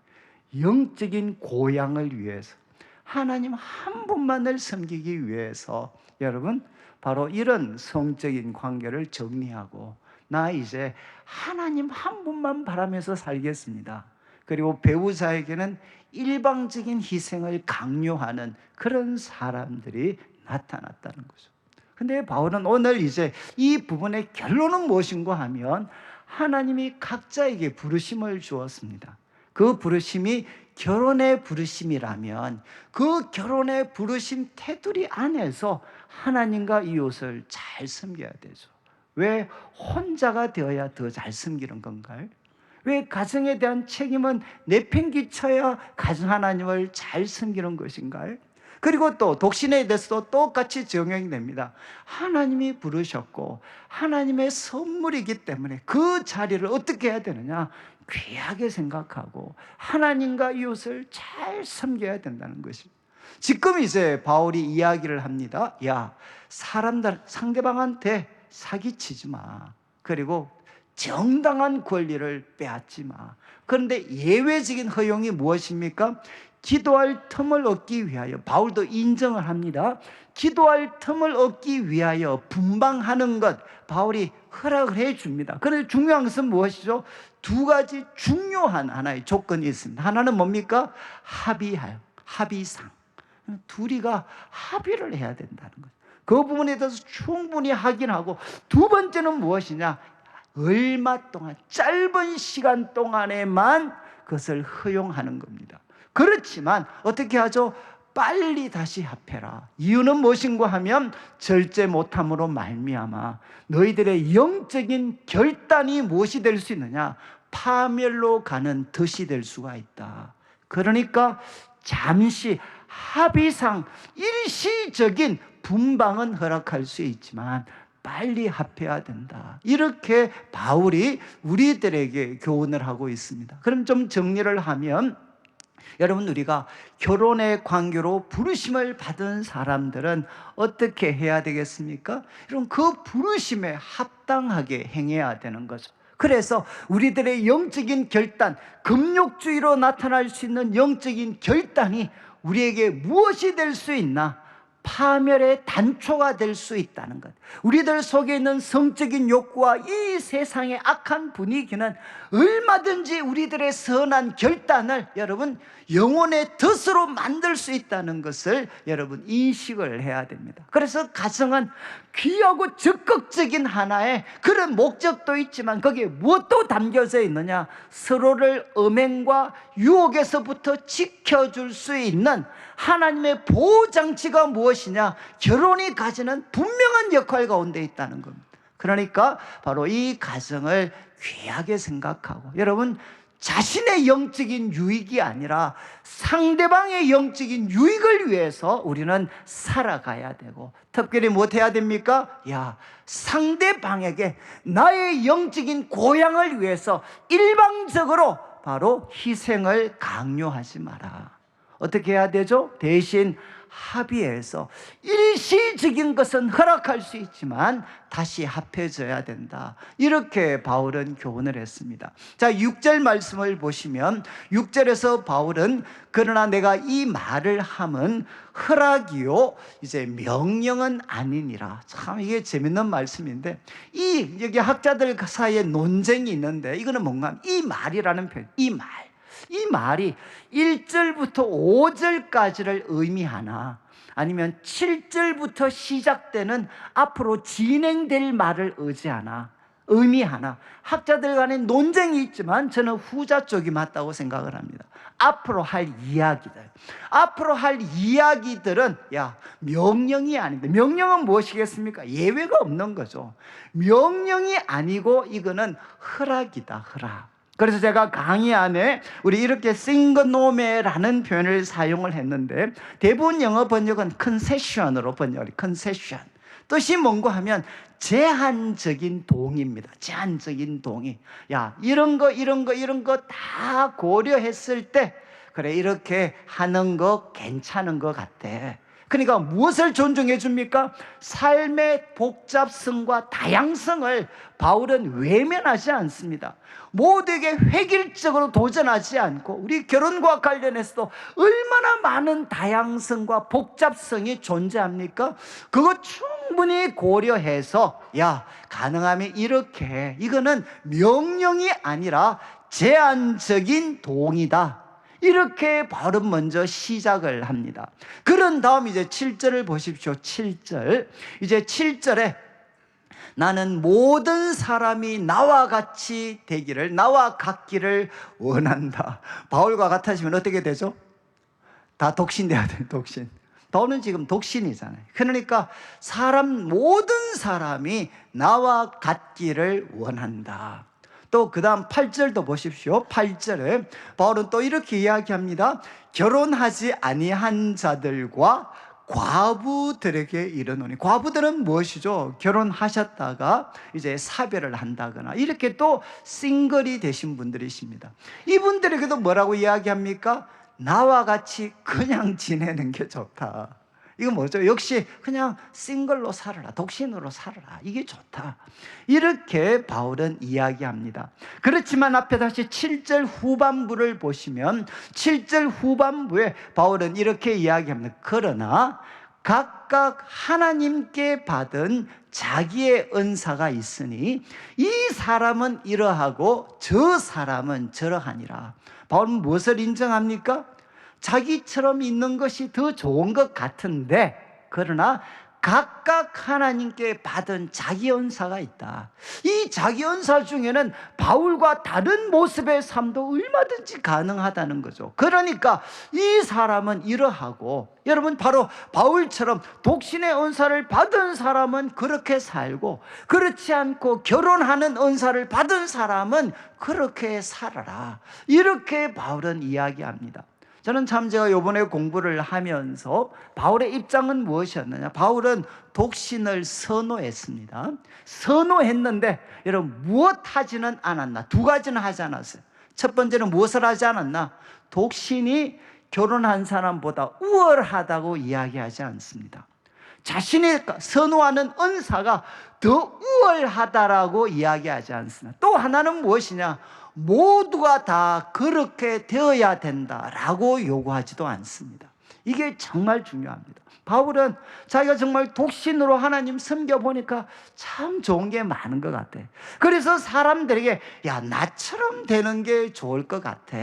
영적인 고향을 위해서 하나님 한 분만을 섬기기 위해서 여러분 바로 이런 성적인 관계를 정리하고 나 이제 하나님 한 분만 바라면서 살겠습니다. 그리고 배우자에게는 일방적인 희생을 강요하는 그런 사람들이 나타났다는 거죠. 근데 바울은 오늘 이제 이 부분의 결론은 무엇인가 하면 하나님이 각자에게 부르심을 주었습니다. 그 부르심이 결혼의 부르심이라면 그 결혼의 부르심 테두리 안에서 하나님과 이웃을 잘 섬겨야 되죠. 왜 혼자가 되어야 더 잘 섬기는 건가요? 왜 가정에 대한 책임은 내팽개쳐야 가정 하나님을 잘 섬기는 것인가요? 그리고 또 독신에 대해서도 똑같이 적용이 됩니다. 하나님이 부르셨고 하나님의 선물이기 때문에 그 자리를 어떻게 해야 되느냐? 귀하게 생각하고 하나님과 이웃을 잘 섬겨야 된다는 것입니다. 지금 이제 바울이 이야기를 합니다. 야, 상대방한테 사기치지 마. 그리고 정당한 권리를 빼앗지 마. 그런데 예외적인 허용이 무엇입니까? 기도할 틈을 얻기 위하여, 바울도 인정을 합니다. 기도할 틈을 얻기 위하여 분방하는 것, 바울이 허락을 해 줍니다. 그런데 중요한 것은 무엇이죠? 두 가지 중요한 하나의 조건이 있습니다. 하나는 뭡니까? 합의상. 둘이가 합의를 해야 된다는 거죠. 그 부분에 대해서 충분히 확인하고, 두 번째는 무엇이냐? 얼마 동안, 짧은 시간 동안에만 그것을 허용하는 겁니다. 그렇지만 어떻게 하죠? 빨리 다시 합해라. 이유는 무엇인가 하면 절제 못함으로 말미암아 너희들의 영적인 결단이 무엇이 될 수 있느냐? 파멸로 가는 덫이 될 수가 있다. 그러니까 잠시 합의상 일시적인 분방은 허락할 수 있지만 빨리 합해야 된다. 이렇게 바울이 우리들에게 교훈을 하고 있습니다. 그럼 좀 정리를 하면, 여러분, 우리가 결혼의 관계로 부르심을 받은 사람들은 어떻게 해야 되겠습니까? 여러분, 그 부르심에 합당하게 행해야 되는 거죠. 그래서 우리들의 영적인 결단, 금욕주의로 나타날 수 있는 영적인 결단이 우리에게 무엇이 될 수 있나? 파멸의 단초가 될 수 있다는 것. 우리들 속에 있는 성적인 욕구와 이 세상의 악한 분위기는 얼마든지 우리들의 선한 결단을 여러분 영혼의 덫으로 만들 수 있다는 것을 여러분 인식을 해야 됩니다. 그래서 가정은 귀하고 적극적인 하나의 그런 목적도 있지만 거기에 무엇도 담겨져 있느냐? 서로를 음행과 유혹에서부터 지켜줄 수 있는 하나님의 보호장치가 무엇이냐? 결혼이 가지는 분명한 역할 가운데 있다는 겁니다. 그러니까 바로 이 가정을 귀하게 생각하고, 여러분, 자신의 영적인 유익이 아니라 상대방의 영적인 유익을 위해서 우리는 살아가야 되고, 특별히 무엇해야 됩니까? 상대방에게 나의 영적인 고향을 위해서 일방적으로 바로 희생을 강요하지 마라. 어떻게 해야 되죠? 대신 합의해서 일시적인 것은 허락할 수 있지만 다시 합해져야 된다. 이렇게 바울은 교훈을 했습니다. 자, 6절 말씀을 보시면 6절에서 바울은 그러나 내가 이 말을 함은 허락이요 이제 명령은 아니니라. 참 이게 재밌는 말씀인데, 여기 학자들 사이에 논쟁이 있는데 이거는 뭔가 이 말이라는 표현, 이 말이 1절부터 5절까지를 의미하나 아니면 7절부터 시작되는 앞으로 진행될 말을 의미하나 학자들 간에 논쟁이 있지만 저는 후자 쪽이 맞다고 생각을 합니다. 앞으로 할 이야기들은 명령이 아닌데, 명령은 무엇이겠습니까? 예외가 없는 거죠. 명령이 아니고 이거는 허락이다, 허락. 그래서 제가 강의 안에 우리 이렇게 싱거노메라는 표현을 사용을 했는데, 대부분 영어 번역은 컨세션으로 번역을, 컨세션. 뜻이 뭔가 하면 제한적인 동의입니다. 제한적인 동의. 이런 거 다 고려했을 때 그래, 이렇게 하는 거 괜찮은 것 같아. 그러니까 무엇을 존중해 줍니까? 삶의 복잡성과 다양성을 바울은 외면하지 않습니다. 모두에게 획일적으로 도전하지 않고, 우리 결혼과 관련해서도 얼마나 많은 다양성과 복잡성이 존재합니까? 그거 충분히 고려해서 가능하면 이렇게 해. 이거는 명령이 아니라 제한적인 동의다. 이렇게 바울은 먼저 시작을 합니다. 그런 다음 이제 7절을 보십시오. 7절. 이제 7절에 나는 모든 사람이 나와 같기를 원한다. 바울과 같아지면 어떻게 되죠? 다 독신돼야 돼요. 독신. 바울은 지금 독신이잖아요. 그러니까 모든 사람이 나와 같기를 원한다. 또 그 다음 8절도 보십시오. 8절에 바울은 또 이렇게 이야기합니다. 결혼하지 아니한 자들과 과부들에게 이르노니. 과부들은 무엇이죠? 결혼하셨다가 이제 사별을 한다거나 이렇게 또 싱글이 되신 분들이십니다. 이분들에게도 뭐라고 이야기합니까? 나와 같이 그냥 지내는 게 좋다. 이거 뭐죠? 역시 그냥 싱글로 살아라, 독신으로 살아라, 이게 좋다. 이렇게 바울은 이야기합니다. 그렇지만 앞에 다시 7절 후반부를 보시면 7절 후반부에 바울은 이렇게 이야기합니다. 그러나 각각 하나님께 받은 자기의 은사가 있으니 이 사람은 이러하고 저 사람은 저러하니라. 바울은 무엇을 인정합니까? 자기처럼 있는 것이 더 좋은 것 같은데, 그러나 각각 하나님께 받은 자기 은사가 있다. 이 자기 은사 중에는 바울과 다른 모습의 삶도 얼마든지 가능하다는 거죠. 그러니까 이 사람은 이러하고, 여러분 바로 바울처럼 독신의 은사를 받은 사람은 그렇게 살고, 그렇지 않고 결혼하는 은사를 받은 사람은 그렇게 살아라. 이렇게 바울은 이야기합니다. 저는 참 제가 이번에 공부를 하면서 바울의 입장은 무엇이었느냐, 바울은 독신을 선호했습니다. 선호했는데 여러분 무엇 하지는 않았나? 두 가지는 하지 않았어요. 첫 번째는 무엇을 하지 않았나? 독신이 결혼한 사람보다 우월하다고 이야기하지 않습니다. 자신이 선호하는 은사가 더 우월하다라고 이야기하지 않습니다. 또 하나는 무엇이냐? 모두가 다 그렇게 되어야 된다라고 요구하지도 않습니다. 이게 정말 중요합니다. 바울은 자기가 정말 독신으로 하나님 섬겨보니까 참 좋은 게 많은 것 같아. 그래서 사람들에게 야, 나처럼 되는 게 좋을 것 같아.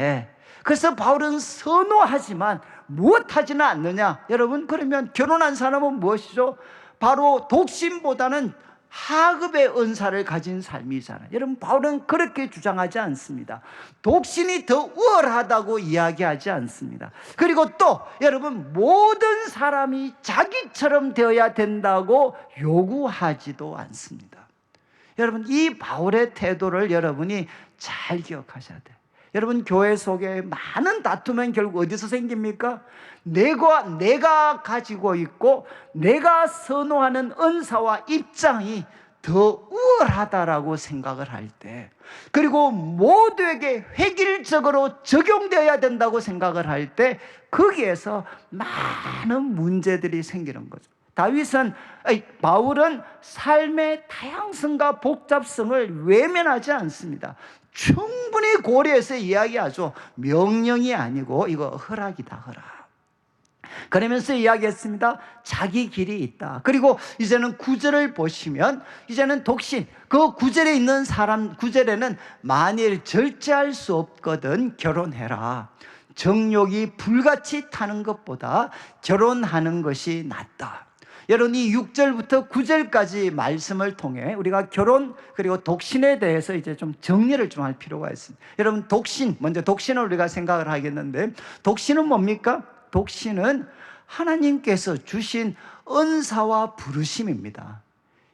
그래서 바울은 선호하지만 무엇하지는 않느냐? 여러분, 그러면 결혼한 사람은 무엇이죠? 바로 독신보다는 하급의 은사를 가진 삶이잖아요. 여러분, 바울은 그렇게 주장하지 않습니다. 독신이 더 우월하다고 이야기하지 않습니다. 그리고 또 여러분, 모든 사람이 자기처럼 되어야 된다고 요구하지도 않습니다. 여러분, 이 바울의 태도를 여러분이 잘 기억하셔야 돼요. 여러분, 교회 속에 많은 다툼은 결국 어디서 생깁니까? 내가 가지고 있고 내가 선호하는 은사와 입장이 더 우월하다라고 생각을 할 때, 그리고 모두에게 획일적으로 적용되어야 된다고 생각을 할 때, 거기에서 많은 문제들이 생기는 거죠. 바울은 삶의 다양성과 복잡성을 외면하지 않습니다. 충분히 고려해서 이야기하죠. 명령이 아니고 이거 허락이다, 허락. 그러면서 이야기했습니다. 자기 길이 있다. 그리고 이제는 9절을 보시면, 이제는 독신, 그 9절에 있는 사람, 9절에는 만일 절제할 수 없거든 결혼해라. 정욕이 불같이 타는 것보다 결혼하는 것이 낫다. 여러분, 이 6절부터 9절까지 말씀을 통해 우리가 결혼 그리고 독신에 대해서 이제 좀 정리를 좀 할 필요가 있습니다. 여러분, 먼저 독신을 우리가 생각을 하겠는데, 독신은 뭡니까? 독신은 하나님께서 주신 은사와 부르심입니다.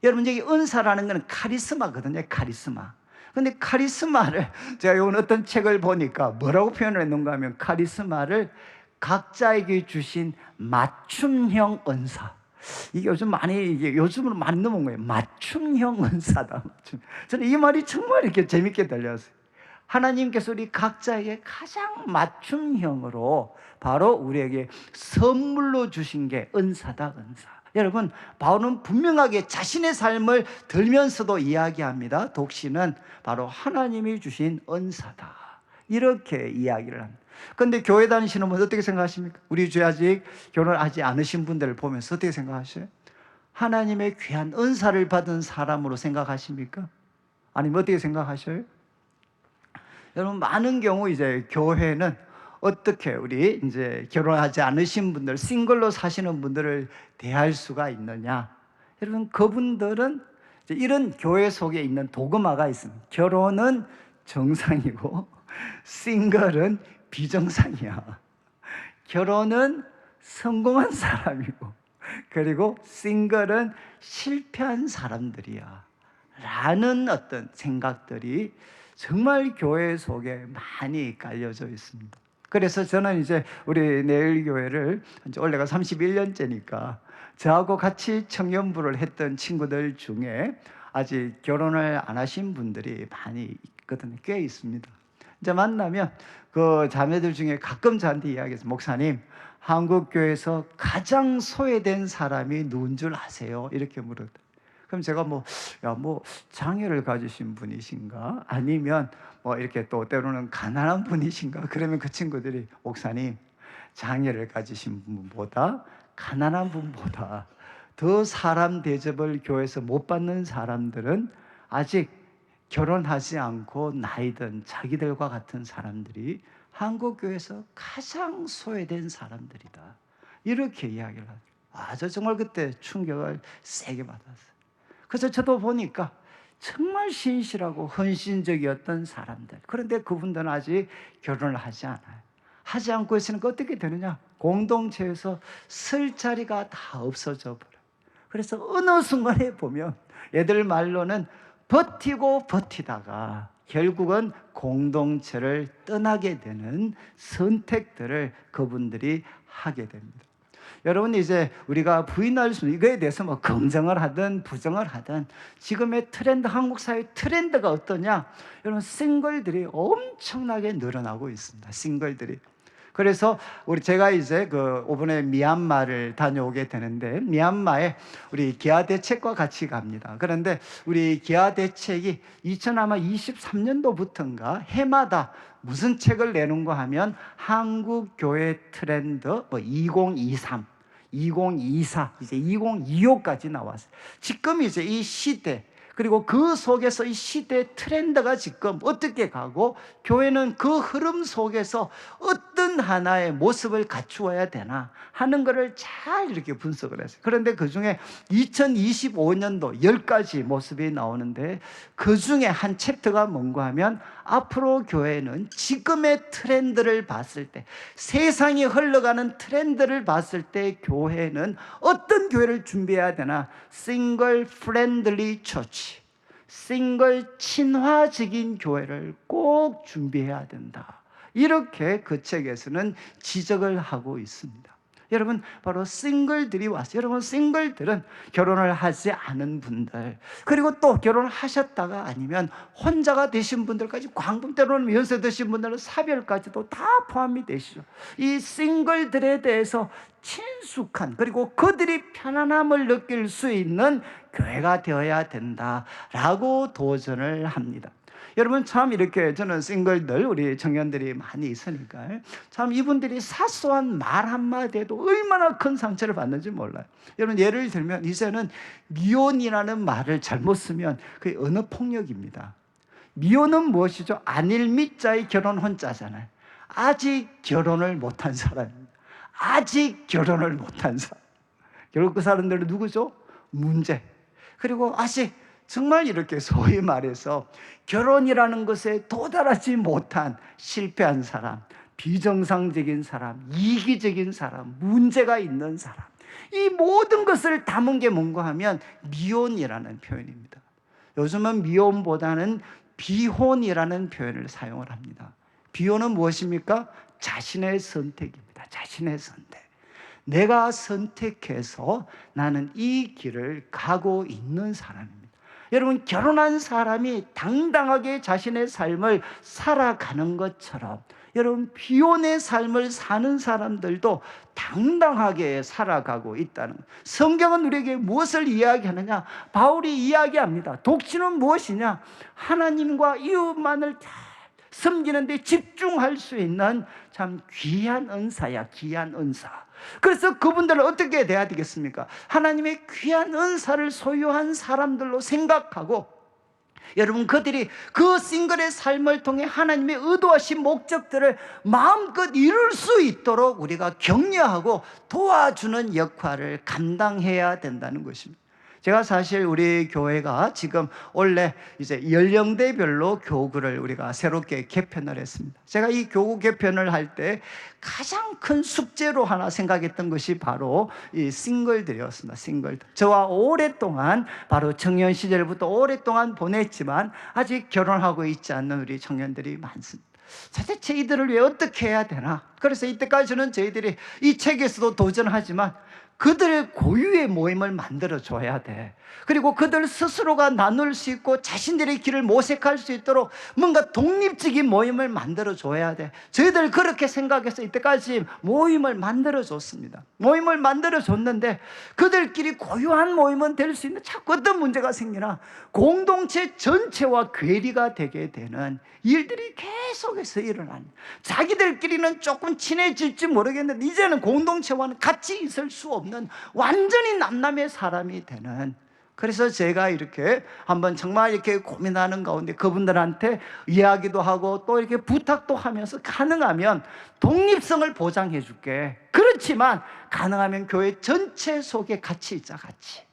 여러분, 여기 은사라는 것은 카리스마거든요. 카리스마. 근데 카리스마를 제가 이번 어떤 책을 보니까 뭐라고 표현을 했는가 하면, 카리스마를 각자에게 주신 맞춤형 은사. 이게 요즘은 많이 넘어온 거예요. 맞춤형 은사다. 저는 이 말이 정말 이렇게 재밌게 들렸어요. 하나님께서 우리 각자에게 가장 맞춤형으로 바로 우리에게 선물로 주신 게 은사다, 은사. 여러분, 바울은 분명하게 자신의 삶을 들면서도 이야기합니다. 독신은 바로 하나님이 주신 은사다, 이렇게 이야기를 합니다. 그런데 교회 다니시는 분 어떻게 생각하십니까? 우리 주에 아직 결혼하지 않으신 분들을 보면서 어떻게 생각하셔요? 하나님의 귀한 은사를 받은 사람으로 생각하십니까? 아니면 어떻게 생각하셔요? 여러분, 많은 경우 이제 교회는 어떻게 우리 이제 결혼하지 않으신 분들, 싱글로 사시는 분들을 대할 수가 있느냐? 여러분, 그분들은 이제 이런 교회 속에 있는 도그마가 있습니다. 결혼은 정상이고 싱글은 비정상이야. 결혼은 성공한 사람이고, 그리고 싱글은 실패한 사람들이야, 라는 어떤 생각들이 정말 교회 속에 많이 깔려져 있습니다. 그래서 저는 이제 우리 내일교회를 올해가 31년째니까 저하고 같이 청년부를 했던 친구들 중에 아직 결혼을 안 하신 분들이 많이 있거든요. 꽤 있습니다. 이제 만나면 그 자매들 중에 가끔 저한테 이야기해서 목사님, 한국 교회에서 가장 소외된 사람이 누군 줄 아세요? 이렇게 물었다. 그럼 제가 뭐 장애를 가지신 분이신가? 아니면 뭐 이렇게 또 때로는 가난한 분이신가? 그러면 그 친구들이 목사님, 장애를 가지신 분보다 가난한 분보다 더 사람 대접을 교회에서 못 받는 사람들은 아직 결혼하지 않고 나이든 자기들과 같은 사람들이 한국 교회에서 가장 소외된 사람들이다. 이렇게 이야기를 하죠. 저 정말 그때 충격을 세게 받았어요. 그래서 저도 보니까 정말 신실하고 헌신적이었던 사람들. 그런데 그분들은 아직 결혼을 하지 않아요. 하지 않고 있으니까 어떻게 되느냐? 공동체에서 설 자리가 다 없어져 버려요. 그래서 어느 순간에 보면 얘들 말로는 버티고 버티다가 결국은 공동체를 떠나게 되는 선택들을 그분들이 하게 됩니다. 여러분, 이제 우리가 부인할 수 있는 이거에 대해서 뭐 긍정을 하든 부정을 하든 지금의 트렌드, 한국 사회 트렌드가 어떠냐? 여러분, 싱글들이 엄청나게 늘어나고 있습니다. 싱글들이. 그래서 제가 이제 이번에 미얀마를 다녀오게 되는데, 미얀마에 우리 기아 대책과 같이 갑니다. 그런데 우리 기아 대책이 2023년도부터인가 해마다 무슨 책을 내는가 하면 한국 교회 트렌드 2023, 2024, 이제 2025까지 나왔어요. 지금 이제 이 시대, 그리고 그 속에서 이 시대 트렌드가 지금 어떻게 가고 교회는 그 흐름 속에서 어떤 하나의 모습을 갖추어야 되나 하는 것을 잘 이렇게 분석을 했어요. 그런데 그 중에 2025년도 10가지 모습이 나오는데 그 중에 한 챕터가 뭔가 하면 앞으로 교회는 지금의 트렌드를 봤을 때, 세상이 흘러가는 트렌드를 봤을 때 교회는 어떤 교회를 준비해야 되나? 싱글 프렌들리 처치, 싱글 친화적인 교회를 꼭 준비해야 된다. 이렇게 그 책에서는 지적을 하고 있습니다. 여러분, 바로 싱글들이 왔어요. 여러분, 싱글들은 결혼을 하지 않은 분들, 그리고 또 결혼을 하셨다가 아니면 혼자가 되신 분들까지, 광분 때로는 연세 드신 분들은 사별까지도 다 포함이 되시죠. 이 싱글들에 대해서 친숙한, 그리고 그들이 편안함을 느낄 수 있는 교회가 되어야 된다라고 도전을 합니다. 여러분, 참 이렇게 저는 싱글들, 우리 청년들이 많이 있으니까 참 이분들이 사소한 말 한마디에도 얼마나 큰 상처를 받는지 몰라요. 여러분, 예를 들면 이제는 미혼이라는 말을 잘못 쓰면 그게 언어폭력입니다. 미혼은 무엇이죠? 안일 미자의 결혼 혼자잖아요. 아직 결혼을 못한 사람입니다. 아직 결혼을 못한 사람. 결국 그 사람들은 누구죠? 문제. 그리고 아직 정말 이렇게 소위 말해서 결혼이라는 것에 도달하지 못한 실패한 사람, 비정상적인 사람, 이기적인 사람, 문제가 있는 사람, 이 모든 것을 담은 게 뭔가 하면 미혼이라는 표현입니다. 요즘은 미혼보다는 비혼이라는 표현을 사용을 합니다. 비혼은 무엇입니까? 자신의 선택입니다. 자신의 선택. 내가 선택해서 나는 이 길을 가고 있는 사람입니다. 여러분, 결혼한 사람이 당당하게 자신의 삶을 살아가는 것처럼 여러분, 비혼의 삶을 사는 사람들도 당당하게 살아가고 있다는 것. 성경은 우리에게 무엇을 이야기하느냐? 바울이 이야기합니다. 독신은 무엇이냐? 하나님과 이웃만을 다 섬기는 데 집중할 수 있는 참 귀한 은사야, 귀한 은사. 그래서 그분들은 어떻게 돼야 되겠습니까? 하나님의 귀한 은사를 소유한 사람들로 생각하고, 여러분, 그들이 그 싱글의 삶을 통해 하나님의 의도하신 목적들을 마음껏 이룰 수 있도록 우리가 격려하고 도와주는 역할을 감당해야 된다는 것입니다. 제가 사실 우리 교회가 지금 원래 이제 연령대별로 교구를 우리가 새롭게 개편을 했습니다. 제가 이 교구 개편을 할 때 가장 큰 숙제로 하나 생각했던 것이 바로 이 싱글들이었습니다. 싱글들. 저와 오랫동안, 바로 청년 시절부터 오랫동안 보냈지만 아직 결혼하고 있지 않는 우리 청년들이 많습니다. 도대체 이들을 위해 어떻게 해야 되나? 그래서 이때까지는 저희들이 이 책에서도 도전하지만 그들 고유의 모임을 만들어 줘야 돼. 그리고 그들 스스로가 나눌 수 있고 자신들의 길을 모색할 수 있도록 뭔가 독립적인 모임을 만들어 줘야 돼. 저희들 그렇게 생각해서 이때까지 모임을 만들어 줬습니다. 모임을 만들어 줬는데 그들끼리 고유한 모임은 될 수 있는데 자꾸 어떤 문제가 생기나 공동체 전체와 괴리가 되게 되는 일들이 계속해서 일어나는, 자기들끼리는 조금 친해질지 모르겠는데 이제는 공동체와는 같이 있을 수 없는 완전히 남남의 사람이 되는. 그래서 제가 이렇게 한번 정말 이렇게 고민하는 가운데 그분들한테 이야기도 하고 또 이렇게 부탁도 하면서 가능하면 독립성을 보장해 줄게. 그렇지만 가능하면 교회 전체 속에 같이 있자, 같이.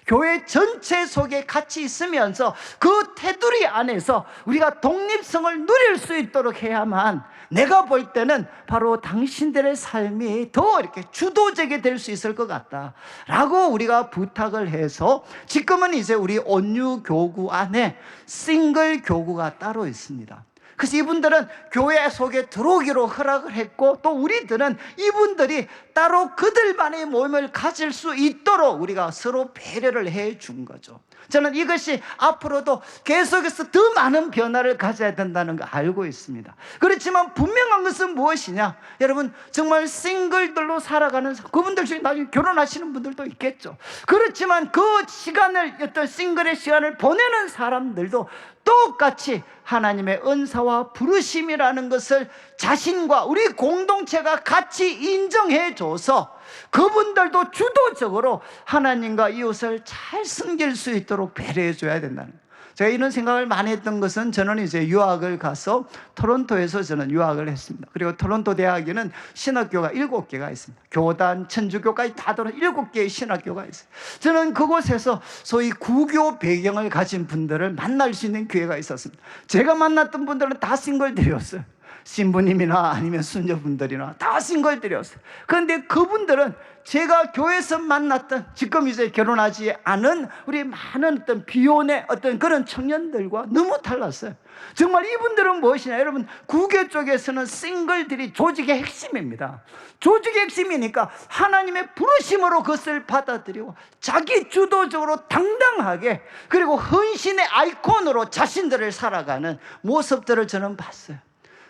교회 전체 속에 같이 있으면서 그 테두리 안에서 우리가 독립성을 누릴 수 있도록 해야만 내가 볼 때는 바로 당신들의 삶이 더 이렇게 주도적이 될 수 있을 것 같다 라고 우리가 부탁을 해서 지금은 이제 우리 온유 교구 안에 싱글 교구가 따로 있습니다. 그래서 이분들은 교회 속에 들어오기로 허락을 했고 또 우리들은 이분들이 따로 그들만의 모임을 가질 수 있도록 우리가 서로 배려를 해 준 거죠. 저는 이것이 앞으로도 계속해서 더 많은 변화를 가져야 된다는 거 알고 있습니다. 그렇지만 분명한 것은 무엇이냐? 여러분, 정말 싱글들로 살아가는 그분들 중에 나중에 결혼하시는 분들도 있겠죠. 그렇지만 그 시간을, 어떤 싱글의 시간을 보내는 사람들도 똑같이 하나님의 은사와 부르심이라는 것을 자신과 우리 공동체가 같이 인정해 줘서 그분들도 주도적으로 하나님과 이웃을 잘 섬길 수 있도록 배려해 줘야 된다는 거예요. 제가 이런 생각을 많이 했던 것은 저는 이제 유학을 가서 토론토에서 저는 유학을 했습니다. 그리고 토론토 대학에는 신학교가 7개가 있습니다. 교단, 천주교까지 다 들어 7개의 신학교가 있어요. 저는 그곳에서 소위 구교 배경을 가진 분들을 만날 수 있는 기회가 있었습니다. 제가 만났던 분들은 다 싱글들이었어요. 신부님이나 아니면 순녀분들이나 다 싱글들이었어요. 그런데 그분들은 제가 교회에서 만났던, 지금 이제 결혼하지 않은 우리 많은 어떤 비혼의 어떤 그런 청년들과 너무 달랐어요. 정말 이분들은 무엇이냐? 여러분, 구교 쪽에서는 싱글들이 조직의 핵심입니다. 조직의 핵심이니까 하나님의 부르심으로 그것을 받아들이고 자기 주도적으로 당당하게, 그리고 헌신의 아이콘으로 자신들을 살아가는 모습들을 저는 봤어요.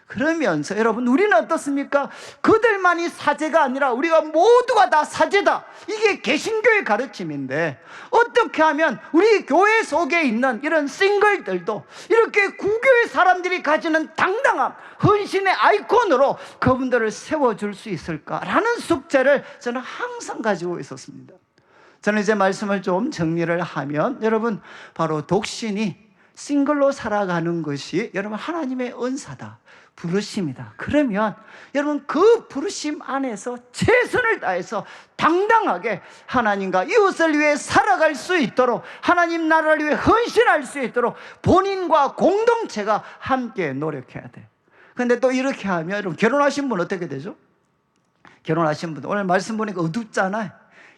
그러면서 여러분, 우리는 어떻습니까? 그들만이 사제가 아니라 우리가 모두가 다 사제다. 이게 개신교의 가르침인데 어떻게 하면 우리 교회 속에 있는 이런 싱글들도 이렇게 구교의 사람들이 가지는 당당함, 헌신의 아이콘으로 그분들을 세워줄 수 있을까라는 숙제를 저는 항상 가지고 있었습니다. 저는 이제 말씀을 좀 정리를 하면, 여러분, 바로 독신이 싱글로 살아가는 것이 여러분 하나님의 은사다, 부르심이다. 그러면 여러분 그 부르심 안에서 최선을 다해서 당당하게 하나님과 이웃을 위해 살아갈 수 있도록, 하나님 나라를 위해 헌신할 수 있도록 본인과 공동체가 함께 노력해야 돼. 근데 또 이렇게 하면 여러분, 결혼하신 분 어떻게 되죠? 결혼하신 분, 오늘 말씀 보니까 어둡잖아요.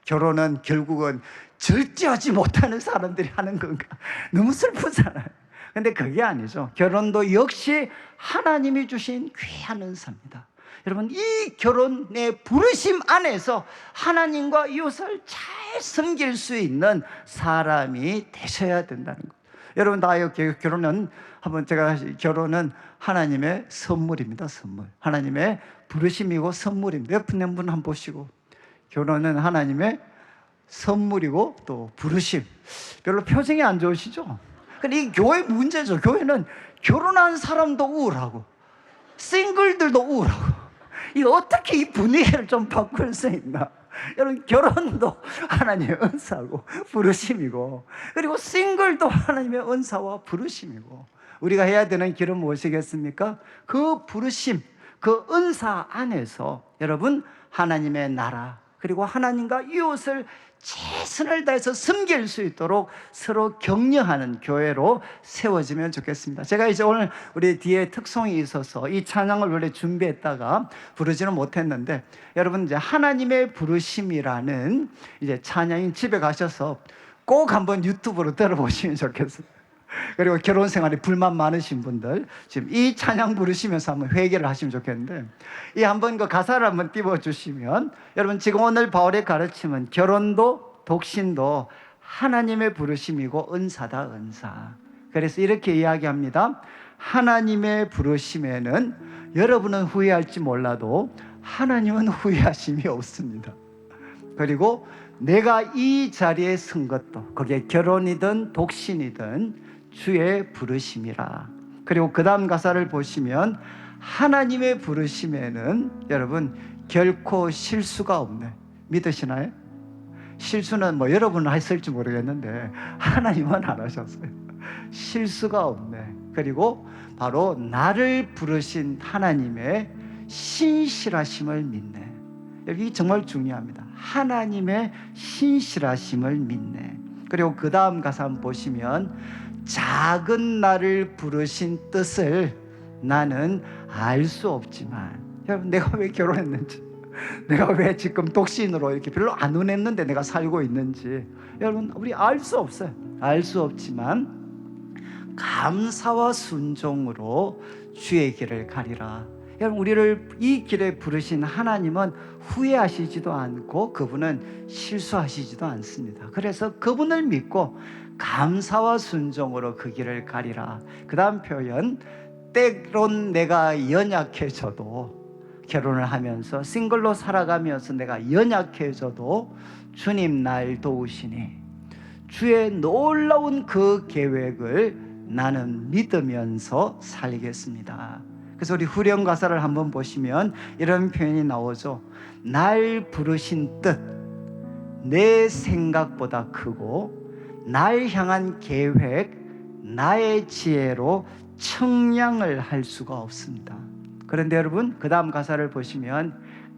결혼은 결국은 절제하지 못하는 사람들이 하는 건가? 너무 슬프잖아요. 근데 그게 아니죠. 결혼도 역시 하나님이 주신 귀한 은사입니다. 여러분, 이 결혼의 부르심 안에서 하나님과 이웃을 잘 섬길 수 있는 사람이 되셔야 된다는 것. 여러분, 다 이렇게 결혼은, 한번 제가, 결혼은 하나님의 선물입니다. 선물. 하나님의 부르심이고 선물입니다. 옆에 있는 분 한번 보시고, 결혼은 하나님의 선물이고 또 부르심. 별로 표정이 안 좋으시죠? 근데 이 교회 문제죠. 교회는 결혼한 사람도 우울하고 싱글들도 우울하고, 이 어떻게 이 분위기를 좀 바꿀 수 있나? 여러분, 결혼도 하나님의 은사고 부르심이고, 그리고 싱글도 하나님의 은사와 부르심이고, 우리가 해야 되는 길은 무엇이겠습니까? 그 부르심, 그 은사 안에서 여러분 하나님의 나라, 그리고 하나님과 이웃을 최선을 다해서 섬길 수 있도록 서로 격려하는 교회로 세워지면 좋겠습니다. 제가 이제 오늘 우리 뒤에 특송이 있어서 이 찬양을 원래 준비했다가 부르지는 못했는데, 여러분 이제 하나님의 부르심이라는 이제 찬양인 집에 가셔서 꼭 한번 유튜브로 들어보시면 좋겠습니다. 그리고 결혼 생활에 불만 많으신 분들 지금 이 찬양 부르시면서 한번 회개를 하시면 좋겠는데, 이 한번 그 가사를 한번 띄워주시면, 여러분 지금 오늘 바울의 가르침은 결혼도 독신도 하나님의 부르심이고 은사다, 은사. 그래서 이렇게 이야기합니다. 하나님의 부르심에는 여러분은 후회할지 몰라도 하나님은 후회하심이 없습니다. 그리고 내가 이 자리에 선 것도, 그게 결혼이든 독신이든 주의 부르심이라. 그리고 그 다음 가사를 보시면 하나님의 부르심에는 여러분 결코 실수가 없네. 믿으시나요? 실수는 뭐 여러분은 했을지 모르겠는데 하나님은 안 하셨어요. 실수가 없네. 그리고 바로 나를 부르신 하나님의 신실하심을 믿네. 여기 정말 중요합니다. 하나님의 신실하심을 믿네. 그리고 그 다음 가사 한번 보시면 작은 나를 부르신 뜻을 나는 알 수 없지만, 여러분 내가 왜 결혼했는지, 내가 왜 지금 독신으로 이렇게 별로 안 원했는데 내가 살고 있는지, 여러분 우리 알 수 없어요. 알 수 없지만 감사와 순종으로 주의 길을 가리라. 여러분 우리를 이 길에 부르신 하나님은 후회하시지도 않고 그분은 실수하시지도 않습니다. 그래서 그분을 믿고 감사와 순종으로 그 길을 가리라. 그 다음 표현, 때론 내가 연약해져도, 결혼을 하면서 싱글로 살아가면서 내가 연약해져도 주님 날 도우시니 주의 놀라운 그 계획을 나는 믿으면서 살겠습니다. 그래서 우리 후렴 가사를 한번 보시면 이런 표현이 나오죠. 날 부르신 뜻, 내 생각보다 크고 날 향한 계획, 나의 지혜로 청량을 할 수가 없습니다. 그런데 여러분 그 다음 가사를 보시면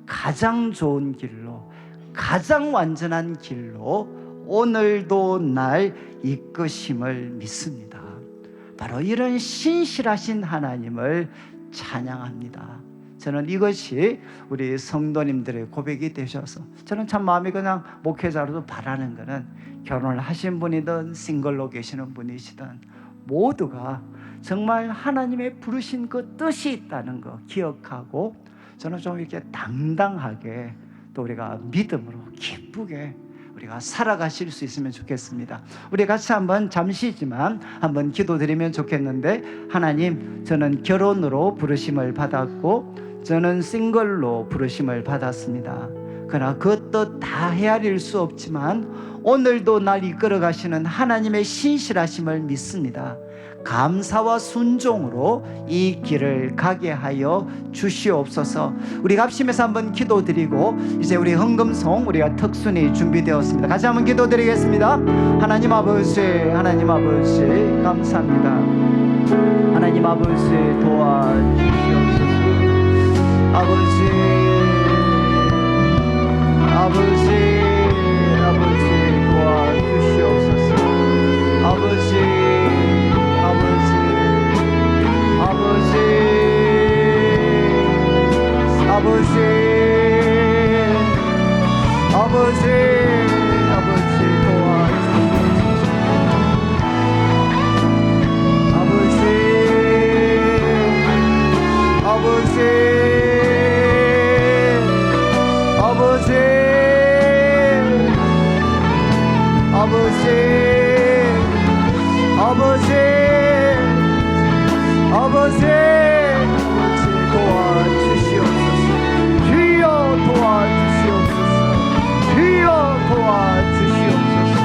가장 좋은 길로, 가장 완전한 길로 오늘도 날 이끄심을 믿습니다. 바로 이런 신실하신 하나님을 찬양합니다. 저는 이것이 우리 성도님들의 고백이 되셔서, 저는 참 마음이 그냥 목회자로도 바라는 것은 결혼을 하신 분이든 싱글로 계시는 분이시든 모두가 정말 하나님의 부르신 그 뜻이 있다는 거 기억하고, 저는 좀 이렇게 당당하게 또 우리가 믿음으로 기쁘게 우리가 살아가실 수 있으면 좋겠습니다. 우리 같이 한번 잠시지만 한번 기도드리면 좋겠는데, 하나님, 저는 결혼으로 부르심을 받았고 저는 싱글로 부르심을 받았습니다. 그러나 그 뜻 다 헤아릴 수 없지만 오늘도 날 이끌어 가시는 하나님의 신실하심을 믿습니다. 감사와 순종으로 이 길을 가게 하여 주시옵소서. 우리 합심해서 한번 기도드리고 이제 우리 헌금송 우리가 특순이 준비되었습니다. 같이 한번 기도드리겠습니다. 하나님 아버지, 하나님 아버지 감사합니다. 하나님 아버지 도와주시옵소서. 아버지, 아버지, 아버지 도와주시옵소서. 아버지, 아버지, 아버지, 아버지, 아버지 도와주시옵소서. 아버지, 아버지, 아버지, 아버지, 아버지, 아버지, 도와주시옵소서. 주여 도와주시옵소서. 주여 도와주시옵소서.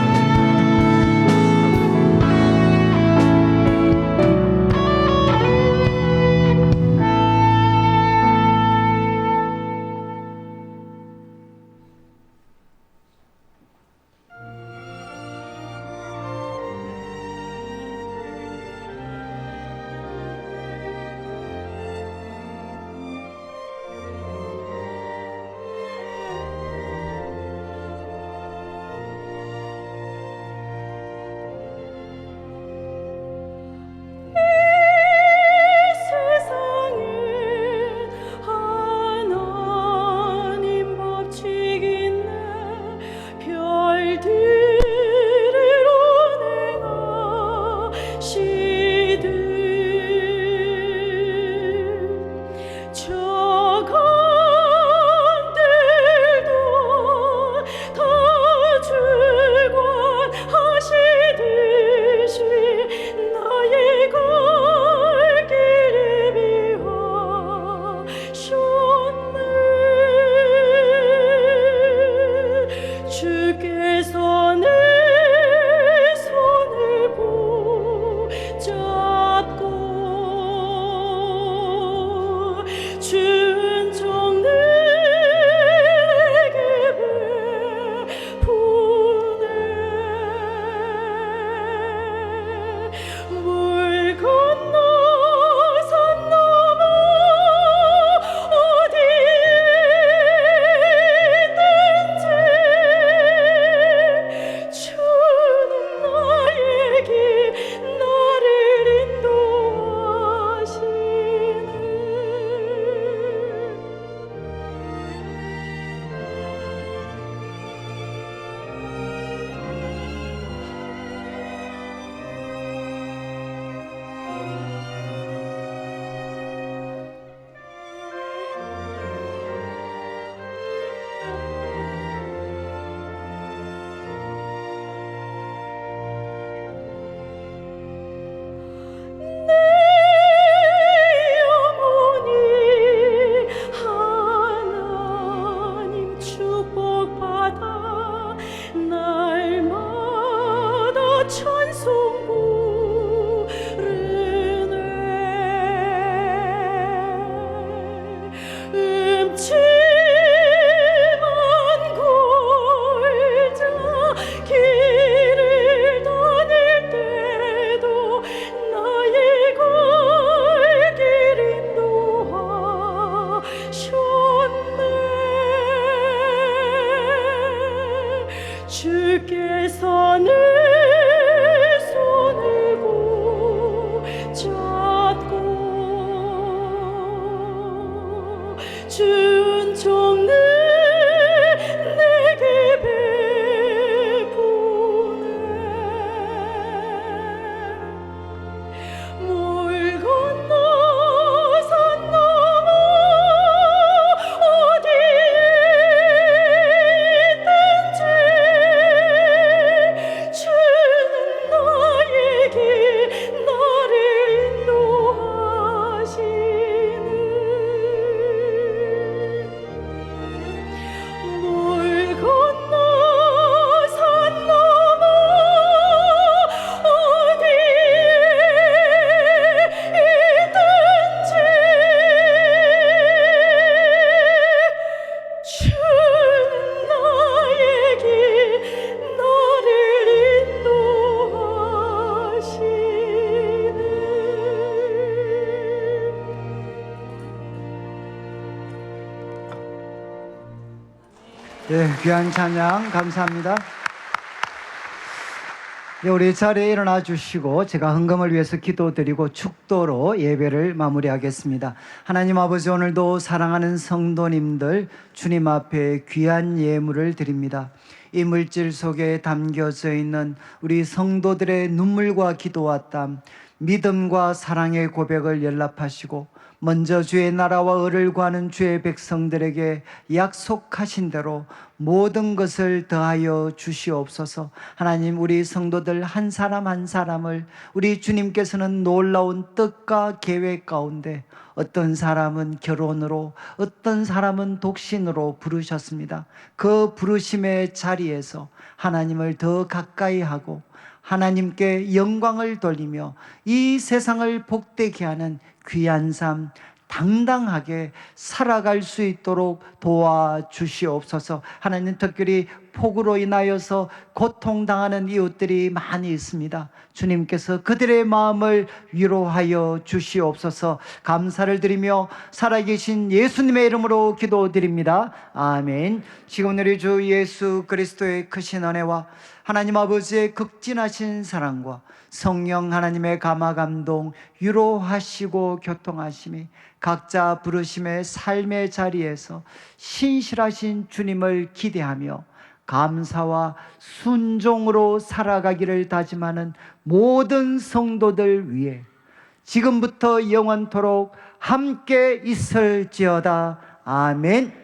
예, 귀한 찬양 감사합니다. 네, 우리 자리에 일어나 주시고 제가 헌금을 위해서 기도드리고 축도로 예배를 마무리하겠습니다. 하나님 아버지, 오늘도 사랑하는 성도님들 주님 앞에 귀한 예물을 드립니다. 이 물질 속에 담겨져 있는 우리 성도들의 눈물과 기도와 땀, 믿음과 사랑의 고백을 연락하시고 먼저 주의 나라와 의를 구하는 주의 백성들에게 약속하신 대로 모든 것을 더하여 주시옵소서. 하나님, 우리 성도들 한 사람 한 사람을 우리 주님께서는 놀라운 뜻과 계획 가운데 어떤 사람은 결혼으로, 어떤 사람은 독신으로 부르셨습니다. 그 부르심의 자리에서 하나님을 더 가까이 하고 하나님께 영광을 돌리며 이 세상을 복되게 하는 귀한 삶 당당하게 살아갈 수 있도록 도와주시옵소서. 하나님, 특별히 폭우로 인하여서 고통당하는 이웃들이 많이 있습니다. 주님께서 그들의 마음을 위로하여 주시옵소서. 감사를 드리며 살아계신 예수님의 이름으로 기도드립니다. 아멘. 지금 우리 주 예수 그리스도의 크신 은혜와 하나님 아버지의 극진하신 사랑과 성령 하나님의 감화감동, 위로하시고 교통하심이 각자 부르심의 삶의 자리에서 신실하신 주님을 기대하며 감사와 순종으로 살아가기를 다짐하는 모든 성도들 위해 지금부터 영원토록 함께 있을지어다. 아멘.